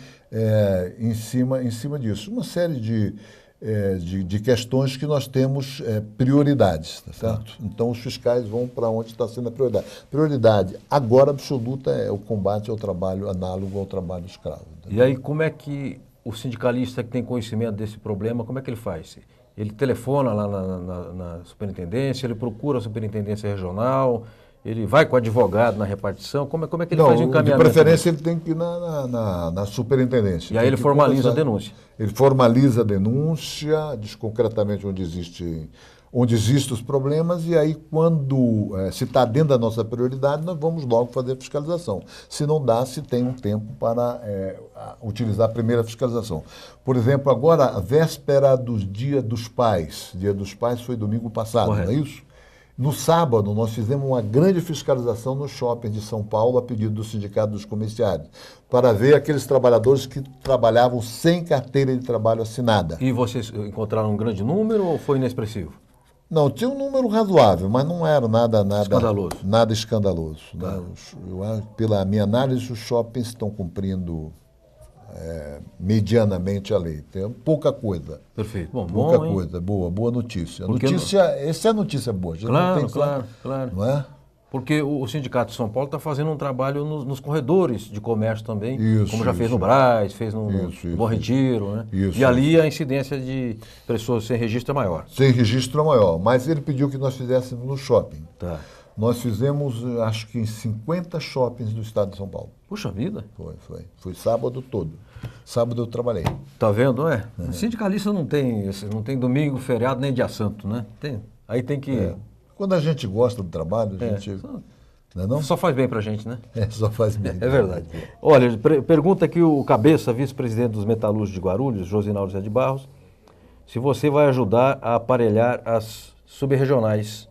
B: em cima disso. Uma série de questões que nós temos prioridades, tá certo? Então, os fiscais vão para onde está sendo a prioridade. Prioridade agora absoluta é o combate ao trabalho análogo ao trabalho escravo. Entendeu?
A: E aí, como é que o sindicalista que tem conhecimento desse problema, como é que ele faz? Ele telefona lá na superintendência, ele procura a superintendência regional, ele vai com o advogado na repartição, como é que ele faz o encaminhamento?
B: De preferência ele tem que ir na superintendência.
A: E aí ele formaliza a denúncia.
B: Ele formaliza a denúncia, diz concretamente onde existem os problemas, e aí quando se está dentro da nossa prioridade, nós vamos logo fazer a fiscalização. Se não dá, se tem um tempo para utilizar a primeira fiscalização. Por exemplo, agora, a véspera do Dia dos Pais. Dia dos Pais foi domingo passado,
A: correto.
B: Não é isso? No sábado, nós fizemos uma grande fiscalização no shopping de São Paulo, a pedido do Sindicato dos Comerciários, para ver aqueles trabalhadores que trabalhavam sem carteira de trabalho assinada.
A: E vocês encontraram um grande número ou foi inexpressivo?
B: Não, tinha um número razoável, mas não era nada
A: escandaloso.
B: Nada escandaloso. Né? Pela minha análise, os shoppings estão cumprindo medianamente a lei. Tem pouca coisa.
A: Perfeito.
B: Pouca coisa. Boa notícia. Essa é a notícia boa.
A: Claro.
B: Não é?
A: Porque o Sindicato de São Paulo está fazendo um trabalho nos corredores de comércio também, como já fez no Brás, fez no Bom Retiro, né? E ali a incidência de pessoas sem registro é maior.
B: Sem registro é maior, mas ele pediu que nós fizéssemos no shopping.
A: Tá.
B: Nós fizemos, acho que em 50 shoppings do estado de São Paulo.
A: Puxa vida.
B: Foi sábado todo. Sábado eu trabalhei.
A: Tá vendo, não é? O sindicalista não tem domingo, feriado, nem dia santo, né? Aí tem que...
B: Quando a gente gosta do trabalho, a gente... Não?
A: Só faz bem pra gente, né?
B: Só faz bem.
A: É verdade. Olha, pergunta aqui o Cabeça, vice-presidente dos metalúrgicos de Guarulhos, Josinaldo Zé de Barros, se você vai ajudar a aparelhar as subregionais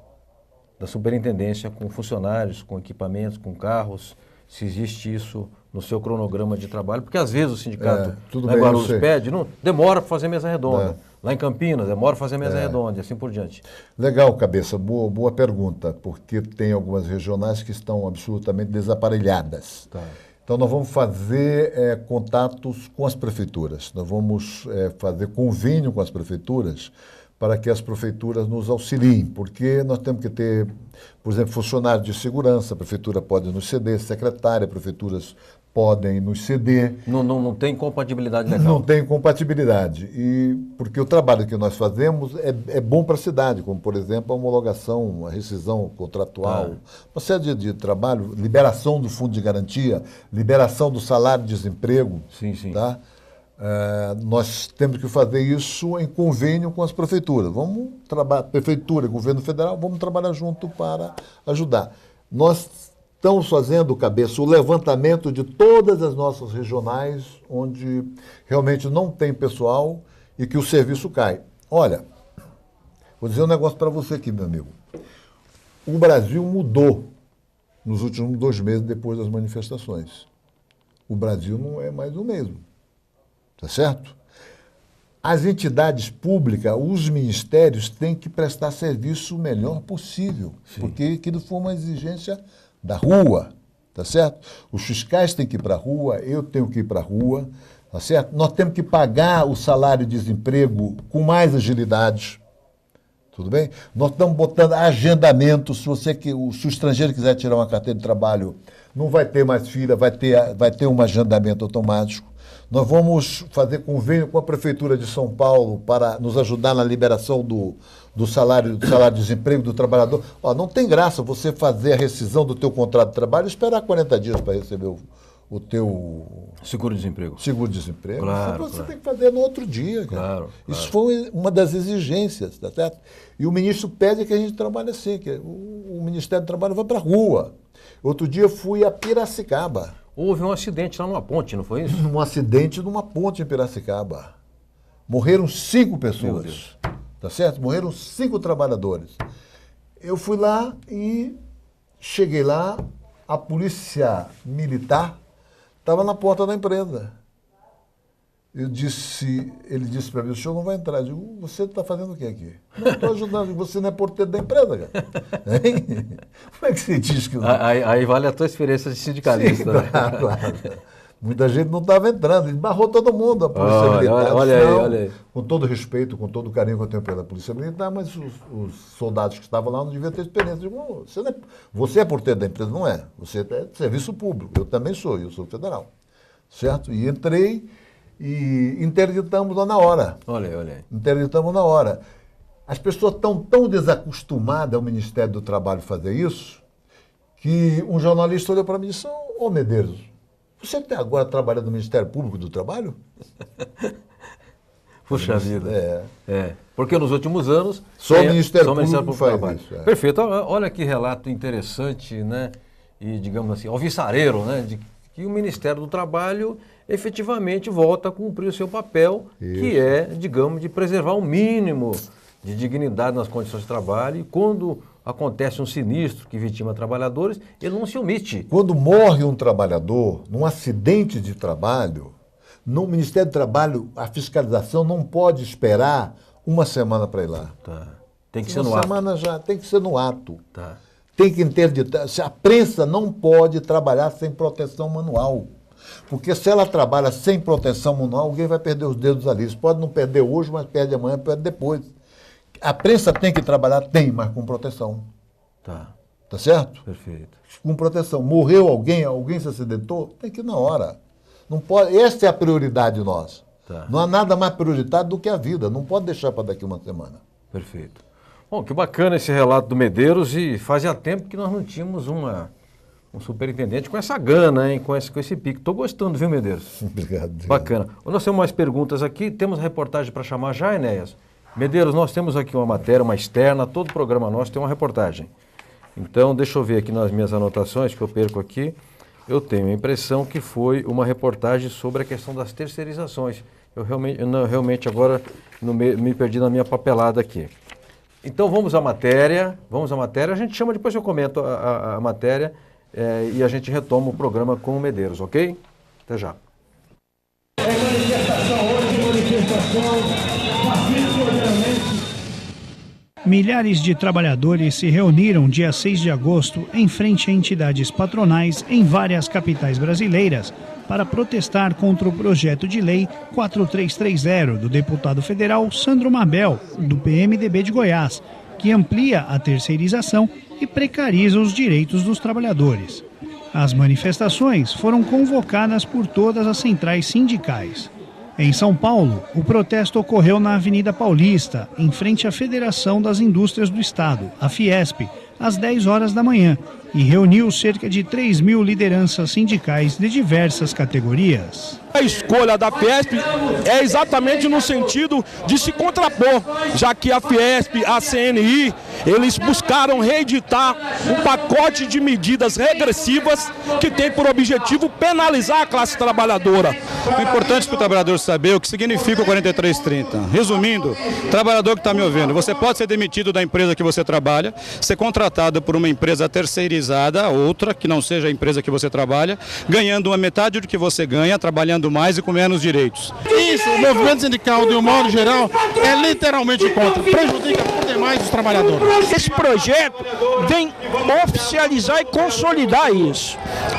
A: da superintendência com funcionários, com equipamentos, com carros, se existe isso no seu cronograma de trabalho, porque às vezes o sindicato Guarulhos pede, demora para fazer mesa redonda. Lá em Campinas, demora para fazer mesa redonda e assim por diante.
B: Legal, Cabeça, boa pergunta, porque tem algumas regionais que estão absolutamente desaparelhadas. Tá. Então nós vamos fazer contatos com as prefeituras, nós vamos fazer convênio com as prefeituras para que as prefeituras nos auxiliem, porque nós temos que ter, por exemplo, funcionários de segurança, a prefeitura pode nos ceder, secretária, prefeituras podem nos ceder.
A: Não tem compatibilidade legal.
B: Não tem compatibilidade. Porque o trabalho que nós fazemos é bom para a cidade, como, por exemplo, a homologação, a rescisão contratual, uma série de trabalho, liberação do fundo de garantia, liberação do salário de desemprego.
A: Sim.
B: Tá? Nós temos que fazer isso em convênio com as prefeituras. Vamos trabalhar, prefeitura e governo federal, vamos trabalhar junto para ajudar. Nós estamos fazendo, Cabeça, o levantamento de todas as nossas regionais onde realmente não tem pessoal e que o serviço cai. Olha, vou dizer um negócio para você aqui, meu amigo. O Brasil mudou nos últimos 2 meses depois das manifestações. O Brasil não é mais o mesmo. Tá certo? As entidades públicas, os ministérios, têm que prestar serviço o melhor possível, porque aquilo foi uma exigência da rua, tá certo? Os fiscais têm que ir para a rua, eu tenho que ir para a rua, tá certo? Nós temos que pagar o salário de desemprego com mais agilidade, tudo bem? Nós estamos botando agendamento, se o estrangeiro quiser tirar uma carteira de trabalho, não vai ter mais fila, vai ter um agendamento automático. Nós vamos fazer convênio com a Prefeitura de São Paulo para nos ajudar na liberação do salário de desemprego do trabalhador. Ó, não tem graça você fazer a rescisão do teu contrato de trabalho e esperar 40 dias para receber o teu...
A: Seguro-desemprego.
B: Seguro-desemprego.
A: Claro,
B: você tem que fazer no outro dia, cara.
A: Claro.
B: Isso foi uma das exigências, tá certo? E o ministro pede que a gente trabalhe assim, que o Ministério do Trabalho vai para a rua. Outro dia eu fui a Piracicaba.
A: Houve um acidente lá numa ponte, não foi isso?
B: Um acidente numa ponte em Piracicaba. Morreram 5 pessoas. Tá certo? Morreram 5 trabalhadores. Eu fui lá e cheguei lá, a polícia militar estava na porta da empresa. Ele disse para mim, o senhor não vai entrar. Eu digo, você está fazendo o que aqui? Não, estou ajudando, você não é porteiro da empresa, cara. Hein? Como é que você diz que...
A: Aí vale a tua experiência de sindicalista.
B: Sim, claro, claro. Muita gente não estava entrando, ele barrou todo mundo, a Polícia Militar.
A: Olha aí.
B: Com todo respeito, com todo o carinho que eu tenho pela Polícia Militar, mas os soldados que estavam lá não deviam ter experiência. Eu digo, você é porteiro da empresa? Não é. Você é de serviço público. Eu também sou, eu sou federal. Certo? E entrei... E interditamos lá na hora.
A: Olha aí.
B: Interditamos na hora. As pessoas estão tão desacostumadas ao Ministério do Trabalho fazer isso, que um jornalista olhou para mim e disse, ô Medeiros, você até agora trabalha no Ministério Público do Trabalho?
A: Puxa vida. Porque nos últimos anos...
B: Só o Ministério Público faz isso.
A: Perfeito. Olha que relato interessante, né? E, digamos assim, alvissareiro, né? De que o Ministério do Trabalho efetivamente volta a cumprir o seu papel, que é, digamos, de preservar o mínimo de dignidade nas condições de trabalho. E quando acontece um sinistro que vitima trabalhadores, ele não se omite.
B: Quando morre um trabalhador num acidente de trabalho, no Ministério do Trabalho, a fiscalização não pode esperar uma semana para ir lá.
A: Tá. Tem que ser no ato.
B: Uma semana já, tem que ser no ato.
A: Tá.
B: Tem que interditar. A prensa não pode trabalhar sem proteção manual. Porque se ela trabalha sem proteção manual, alguém vai perder os dedos ali. Você pode não perder hoje, mas perde amanhã, perde depois. A prensa tem que trabalhar? Tem, mas com proteção.
A: Tá
B: certo?
A: Perfeito.
B: Com proteção. Morreu alguém se acidentou? Tem que ir na hora. Não pode, essa é a prioridade nossa.
A: Tá.
B: Não há nada mais prioritário do que a vida. Não pode deixar para daqui uma semana.
A: Perfeito. Bom, que bacana esse relato do Medeiros, e fazia tempo que nós não tínhamos um superintendente com essa gana, hein? Com esse pique. Estou gostando, viu, Medeiros?
B: Obrigado.
A: Bacana. Nós temos mais perguntas aqui. Temos reportagem para chamar já, Enéas? Medeiros, nós temos aqui uma matéria, uma externa. Todo programa nosso tem uma reportagem. Então, deixa eu ver aqui nas minhas anotações que eu perco aqui. Eu tenho a impressão que foi uma reportagem sobre a questão das terceirizações. Eu realmente agora me perdi na minha papelada aqui. Então vamos à matéria, a gente chama, depois eu comento a matéria e a gente retoma o programa com o Medeiros, ok? Até já.
H: Milhares de trabalhadores se reuniram dia 6 de agosto em frente a entidades patronais em várias capitais brasileiras para protestar contra o projeto de lei 4330 do deputado federal Sandro Mabel, do PMDB de Goiás, que amplia a terceirização e precariza os direitos dos trabalhadores. As manifestações foram convocadas por todas as centrais sindicais. Em São Paulo, o protesto ocorreu na Avenida Paulista, em frente à Federação das Indústrias do Estado, a Fiesp, às 10 horas da manhã, e reuniu cerca de 3.000 lideranças sindicais de diversas categorias.
I: A escolha da Fiesp é exatamente no sentido de se contrapor, já que a Fiesp, a CNI, Eles buscaram reeditar um pacote de medidas regressivas que tem por objetivo penalizar a classe trabalhadora.
J: É importante para o trabalhador saber o que significa o 4330. Resumindo, trabalhador que está me ouvindo, você pode ser demitido da empresa que você trabalha, ser contratado por uma empresa terceirizada, outra que não seja a empresa que você trabalha, ganhando uma metade do que você ganha, trabalhando mais e com menos direitos.
K: Isso, o movimento sindical, de um modo geral, é literalmente contra, prejudica por demais os trabalhadores.
L: Esse projeto vem oficializar e consolidar isso,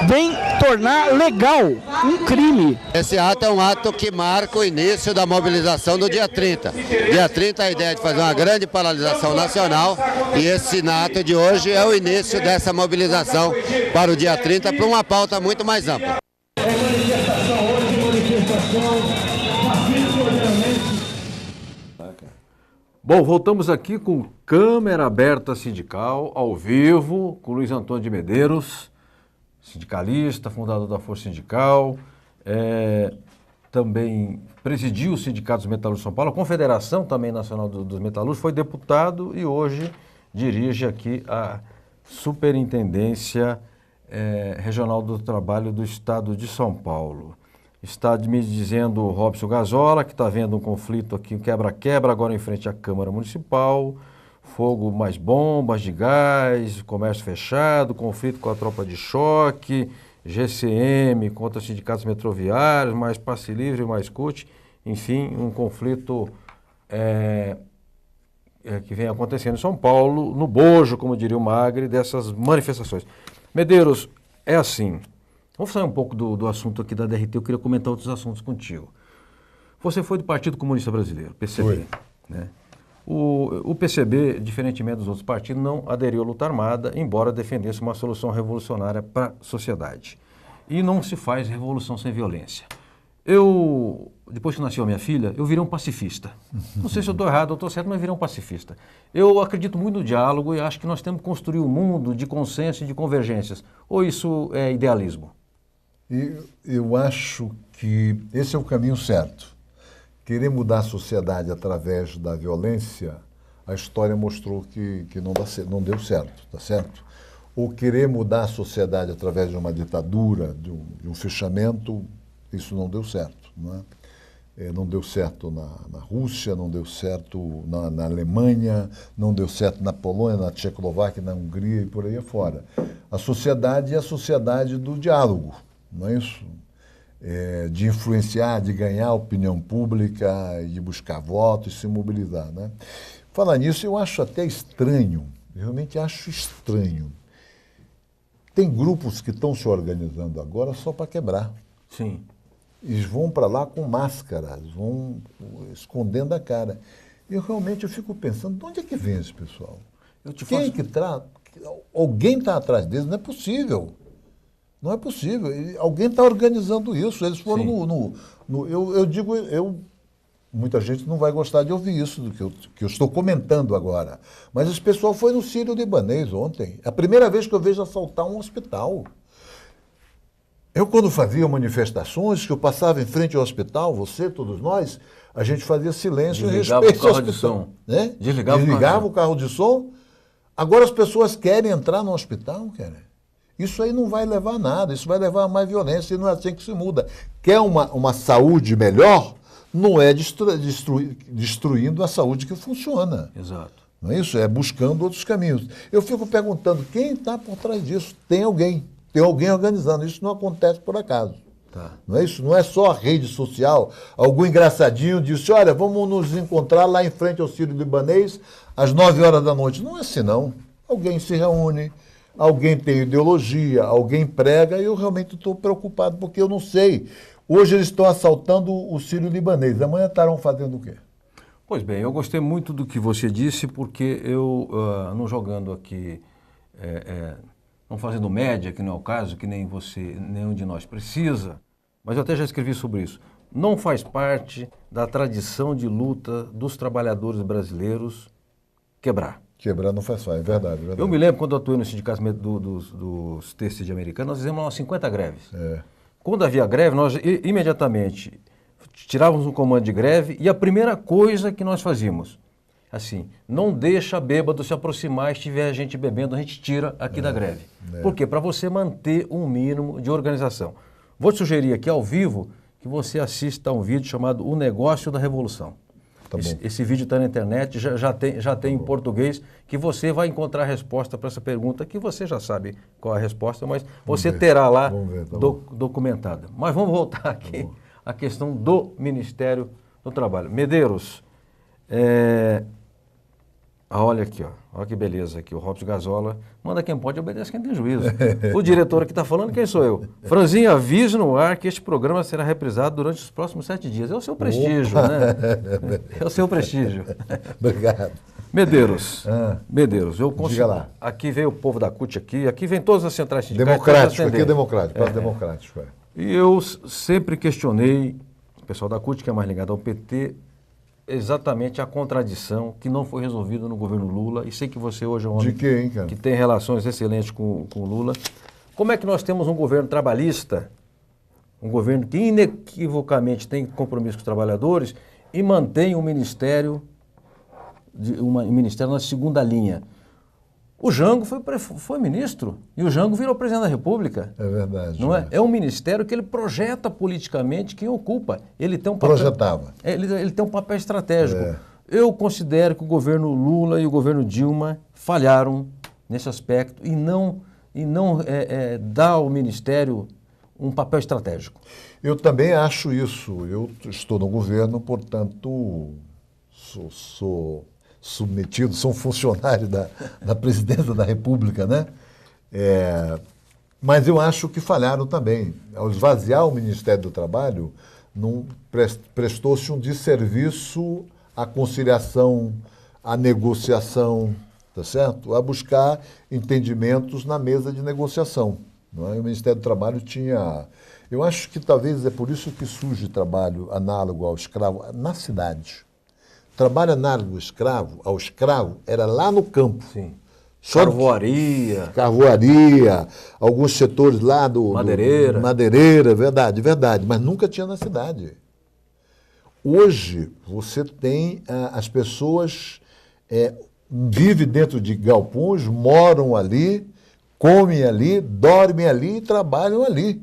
L: vem tornar legal um crime.
M: Esse ato é um ato que marca o início da mobilização do dia 30. Dia 30 a ideia é de fazer uma grande paralisação nacional e esse ato de hoje é o início dessa mobilização para o dia 30 para uma pauta muito mais ampla.
A: Bom, voltamos aqui com Câmara Aberta Sindical, ao vivo, com Luiz Antônio de Medeiros, sindicalista, fundador da Força Sindical, também presidiu o Sindicato dos Metalúrgicos de São Paulo, a Confederação também Nacional dos Metalúrgicos, foi deputado e hoje dirige aqui a Superintendência Regional do Trabalho do Estado de São Paulo. Está me dizendo o Robson Gazola, que está vendo um conflito aqui, um quebra-quebra agora em frente à Câmara Municipal, fogo mais bombas de gás, comércio fechado, conflito com a tropa de choque, GCM contra os sindicatos metroviários, mais Passe Livre, mais CUT, enfim, um conflito que vem acontecendo em São Paulo, no bojo, como diria o Magre, dessas manifestações. Medeiros, é assim... Vamos sair um pouco do assunto aqui da DRT, eu queria comentar outros assuntos contigo. Você foi do Partido Comunista Brasileiro, PCB. Né? O PCB, diferentemente dos outros partidos, não aderiu à luta armada, embora defendesse uma solução revolucionária para a sociedade. E não se faz revolução sem violência. Depois que nasceu a minha filha, eu virei um pacifista. Não sei se eu estou errado ou estou certo, mas virei um pacifista. Eu acredito muito no diálogo e acho que nós temos que construir um mundo de consenso e de convergências. Ou isso é idealismo?
B: Eu acho que esse é o caminho certo. Querer mudar a sociedade através da violência, a história mostrou que não deu certo, tá certo? Ou querer mudar a sociedade através de uma ditadura, de um fechamento, isso não deu certo. Não é? Não deu certo na Rússia, não deu certo na Alemanha, não deu certo na Polônia, na Tchecoslováquia, na Hungria e por aí afora. A sociedade é a sociedade do diálogo, não é isso? De influenciar, de ganhar a opinião pública, de buscar votos e se mobilizar. Né? Falar nisso, eu acho até estranho, realmente acho estranho. Tem grupos que estão se organizando agora só para quebrar.
A: Sim.
B: Eles vão para lá com máscaras, vão escondendo a cara. Eu realmente fico pensando, de onde é que vem esse pessoal? Quem é que trata? Alguém está atrás deles? Não é possível. Não é possível. Alguém está organizando isso. Eles foram muita gente não vai gostar de ouvir isso do que eu estou comentando agora. Mas esse pessoal foi no Sírio-Libanês ontem. É a primeira vez que eu vejo assaltar um hospital. Eu, quando fazia manifestações, que eu passava em frente ao hospital, você, todos nós, a gente fazia silêncio e respeito ao hospital. Né? Desligava o carro de som. Agora as pessoas querem entrar no hospital, querem. Isso aí não vai levar a nada, isso vai levar a mais violência e não é assim que se muda. Quer uma saúde melhor, não é destruindo a saúde que funciona.
A: Exato.
B: Não é isso? É buscando outros caminhos. Eu fico perguntando, quem está por trás disso? Tem alguém organizando. Isso não acontece por acaso.
A: Tá.
B: Não é isso? Não é só a rede social. Algum engraçadinho disse, olha, vamos nos encontrar lá em frente ao Sírio-Libanês às 9 horas da noite. Não é assim, não. Alguém se reúne, alguém tem ideologia, alguém prega, e eu realmente estou preocupado, porque eu não sei. Hoje eles estão assaltando o Sírio-Libanês. Amanhã estarão fazendo o quê?
A: Pois bem, eu gostei muito do que você disse, porque eu, não jogando aqui, não fazendo média, que não é o caso, que nem você, nenhum de nós precisa, mas eu até já escrevi sobre isso, não faz parte da tradição de luta dos trabalhadores brasileiros quebrar.
B: Quebrar não faz parte, é verdade.
A: Eu me lembro quando eu atuei no sindicato dos têxteis americanos, nós fizemos umas 50 greves. Quando havia greve, nós imediatamente tirávamos um comando de greve e a primeira coisa que nós fazíamos, assim, não deixa bêbado se aproximar, estiver a gente bebendo, a gente tira aqui da greve. Por quê? Para você manter um mínimo de organização. Vou te sugerir aqui ao vivo que você assista a um vídeo chamado O Negócio da Revolução.
B: Tá bom.
A: Esse vídeo está na internet, já tem em português, que você vai encontrar a resposta para essa pergunta, que você já sabe qual é a resposta, mas você terá lá documentada. Mas vamos voltar aqui à questão do Ministério do Trabalho. Medeiros, olha aqui, ó. Olha que beleza aqui, o Robson Gazola. Manda quem pode, obedece quem tem juízo. O diretor que está falando, quem sou eu? Franzinho, avise no ar que este programa será reprisado durante os próximos 7 dias. É o seu prestígio, né? É o seu prestígio.
B: Obrigado.
A: Medeiros, eu consigo...
B: Diga lá.
A: Aqui veio o povo da CUT, aqui vem todas as centrais sindicais.
B: Democrático, aqui é democrático, prazo democrático.
A: E eu sempre questionei, o pessoal da CUT, que é mais ligado ao PT, exatamente a contradição que não foi resolvida no governo Lula, e sei que você hoje é um homem que tem relações excelentes com o Lula. Como é que nós temos um governo trabalhista, um governo que inequivocamente tem compromisso com os trabalhadores e mantém um ministério na segunda linha? O Jango foi ministro e o Jango virou presidente da República.
B: É verdade.
A: Não é? É um ministério que ele projeta politicamente quem ocupa. Ele tem um papel,
B: projetava.
A: Ele tem um papel estratégico. Eu considero que o governo Lula e o governo Dilma falharam nesse aspecto e não dá ao ministério um papel estratégico.
B: Eu também acho isso. Eu estou no governo, portanto, sou submetido, sou um funcionário da presidência da República, né? Mas eu acho que falharam também. Ao esvaziar o Ministério do Trabalho, prestou-se um desserviço à conciliação, à negociação, tá certo? A buscar entendimentos na mesa de negociação. Não é? O Ministério do Trabalho tinha... Eu acho que talvez é por isso que surge trabalho análogo ao escravo na cidade. Trabalho análogo ao escravo era lá no campo.
A: Sim. Carvoaria.
B: Alguns setores lá do...
A: Madeireira.
B: Madeireira, verdade. Mas nunca tinha na cidade. Hoje, você tem as pessoas vivem dentro de galpões, moram ali, comem ali, dormem ali e trabalham ali.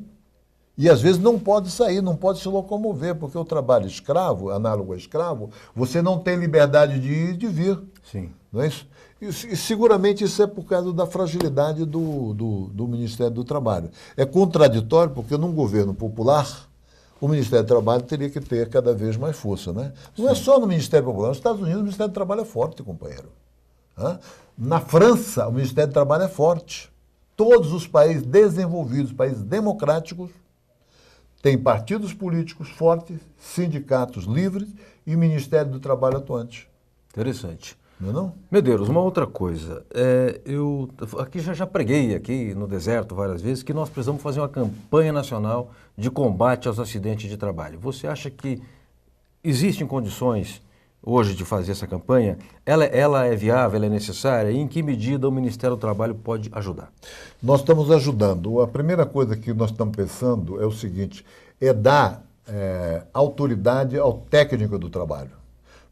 B: E às vezes não pode sair, não pode se locomover, porque o trabalho escravo, análogo a escravo, você não tem liberdade de ir e de vir.
A: Sim.
B: Não é isso? E seguramente isso é por causa da fragilidade do Ministério do Trabalho. É contraditório, porque num governo popular, o Ministério do Trabalho teria que ter cada vez mais força. Né? Não é só no Ministério Popular, nos Estados Unidos o Ministério do Trabalho é forte, companheiro. Na França, o Ministério do Trabalho é forte. Todos os países desenvolvidos, países democráticos, tem partidos políticos fortes, sindicatos livres e Ministério do Trabalho atuante.
A: Interessante.
B: Não é não?
A: Medeiros, uma outra coisa. Eu aqui já preguei aqui no deserto várias vezes que nós precisamos fazer uma campanha nacional de combate aos acidentes de trabalho. Você acha que existem condições hoje de fazer essa campanha? Ela é viável, ela é necessária? E em que medida o Ministério do Trabalho pode ajudar?
B: Nós estamos ajudando. A primeira coisa que nós estamos pensando é o seguinte, é dar autoridade ao técnico do trabalho.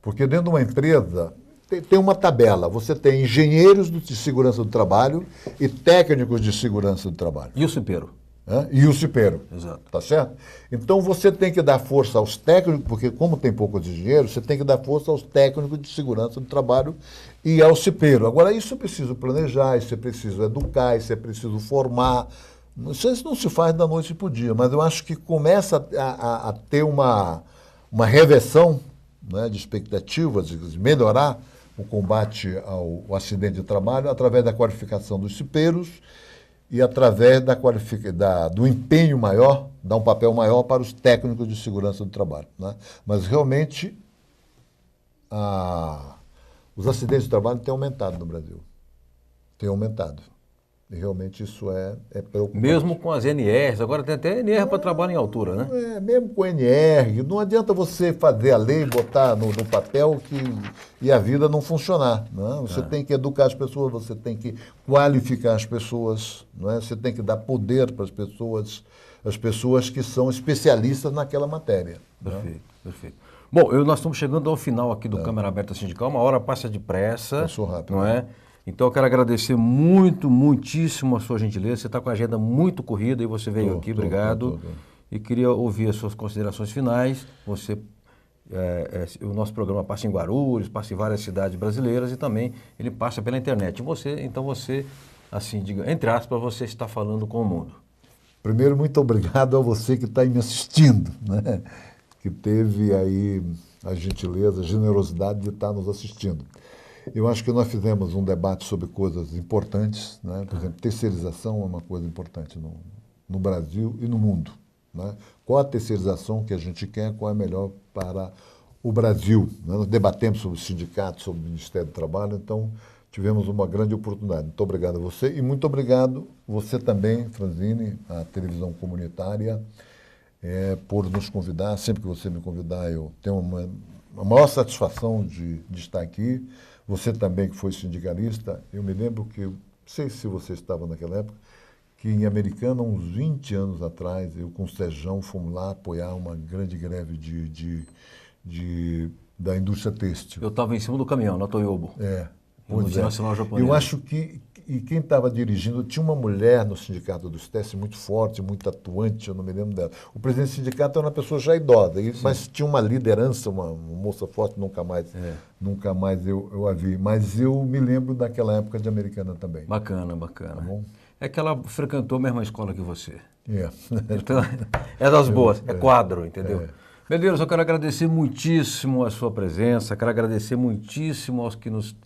B: Porque dentro de uma empresa tem uma tabela, você tem engenheiros de segurança do trabalho e técnicos de segurança do trabalho.
A: E o cipeiro?
B: E o cipeiro.
A: Exato.
B: Tá certo? Então você tem que dar força aos técnicos, porque como tem poucos engenheiros, você tem que dar força aos técnicos de segurança do trabalho e ao cipeiro. Agora, isso é preciso planejar, isso é preciso educar, isso é preciso formar. Isso não se faz da noite para o dia, mas eu acho que começa a ter uma reversão, né, de expectativas, de melhorar o combate ao acidente de trabalho através da qualificação dos cipeiros e através do empenho maior, dar um papel maior para os técnicos de segurança do trabalho. Né? Mas realmente os acidentes de trabalho têm aumentado no Brasil. Tem aumentado. E realmente isso é preocupante.
A: Mesmo com as NRs, agora tem até NR para trabalho em altura, né?
B: Mesmo com NR, não adianta você fazer a lei, botar no papel e a vida não funcionar. Não é? Você tem que educar as pessoas, você tem que qualificar as pessoas, não é? Você tem que dar poder para as pessoas que são especialistas naquela matéria.
A: Perfeito, perfeito. Bom, nós estamos chegando ao final aqui do Câmara Aberta Sindical, uma hora passa depressa,
B: passou rápido,
A: não é? Então eu quero agradecer muitíssimo a sua gentileza, você está com a agenda muito corrida e você veio aqui, obrigado. E queria ouvir as suas considerações finais, o nosso programa passa em Guarulhos, passa em várias cidades brasileiras e também ele passa pela internet. Então você, assim, diga, entre aspas, você está falando com o mundo.
B: Primeiro, muito obrigado a você que está aí me assistindo, né? Que teve aí a gentileza, a generosidade de estar nos assistindo. Eu acho que nós fizemos um debate sobre coisas importantes, né? Por exemplo, terceirização é uma coisa importante no Brasil e no mundo, né? Qual a terceirização que a gente quer, qual é melhor para o Brasil, né? Nós debatemos sobre o sindicato, sobre o Ministério do Trabalho, então tivemos uma grande oportunidade. Muito obrigado a você e muito obrigado você também, Franzine, a televisão comunitária, por nos convidar. Sempre que você me convidar, eu tenho uma maior satisfação de estar aqui. Você também, que foi sindicalista, eu me lembro que, não sei se você estava naquela época, que em Americana, uns 20 anos atrás, eu com o Sejão fomos lá apoiar uma grande greve da indústria têxtil.
A: Eu estava em cima do caminhão, na Toyobo.
B: Nacional japonesa. Eu acho que quem estava dirigindo, tinha uma mulher no sindicato dos testes muito forte, muito atuante, eu não me lembro dela. O presidente do sindicato era uma pessoa já idosa, mas tinha uma liderança, uma moça forte, nunca mais eu a vi. Mas eu me lembro daquela época de Americana também.
A: Bacana.
B: Tá bom?
A: É que ela frequentou a mesma escola que você. Então, é das boas, é quadro, entendeu? Medeiros, eu quero agradecer muitíssimo a sua presença, quero agradecer muitíssimo aos que nos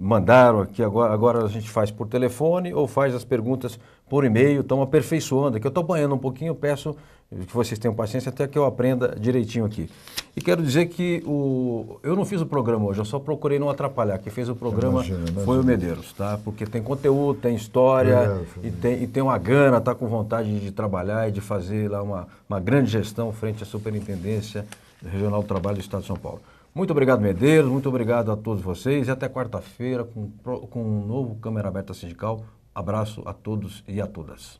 A: mandaram aqui, agora a gente faz por telefone ou faz as perguntas por e-mail, estão aperfeiçoando aqui. Eu estou apanhando um pouquinho, eu peço que vocês tenham paciência até que eu aprenda direitinho aqui. E quero dizer que eu não fiz o programa hoje, eu só procurei não atrapalhar. Quem fez o programa foi o Medeiros, tá? Porque tem conteúdo, tem história e tem uma gana, está com vontade de trabalhar e de fazer lá uma grande gestão frente à Superintendência Regional do Trabalho do Estado de São Paulo. Muito obrigado, Medeiros, muito obrigado a todos vocês e até quarta-feira com um novo Câmara Aberta Sindical. Abraço a todos e a todas.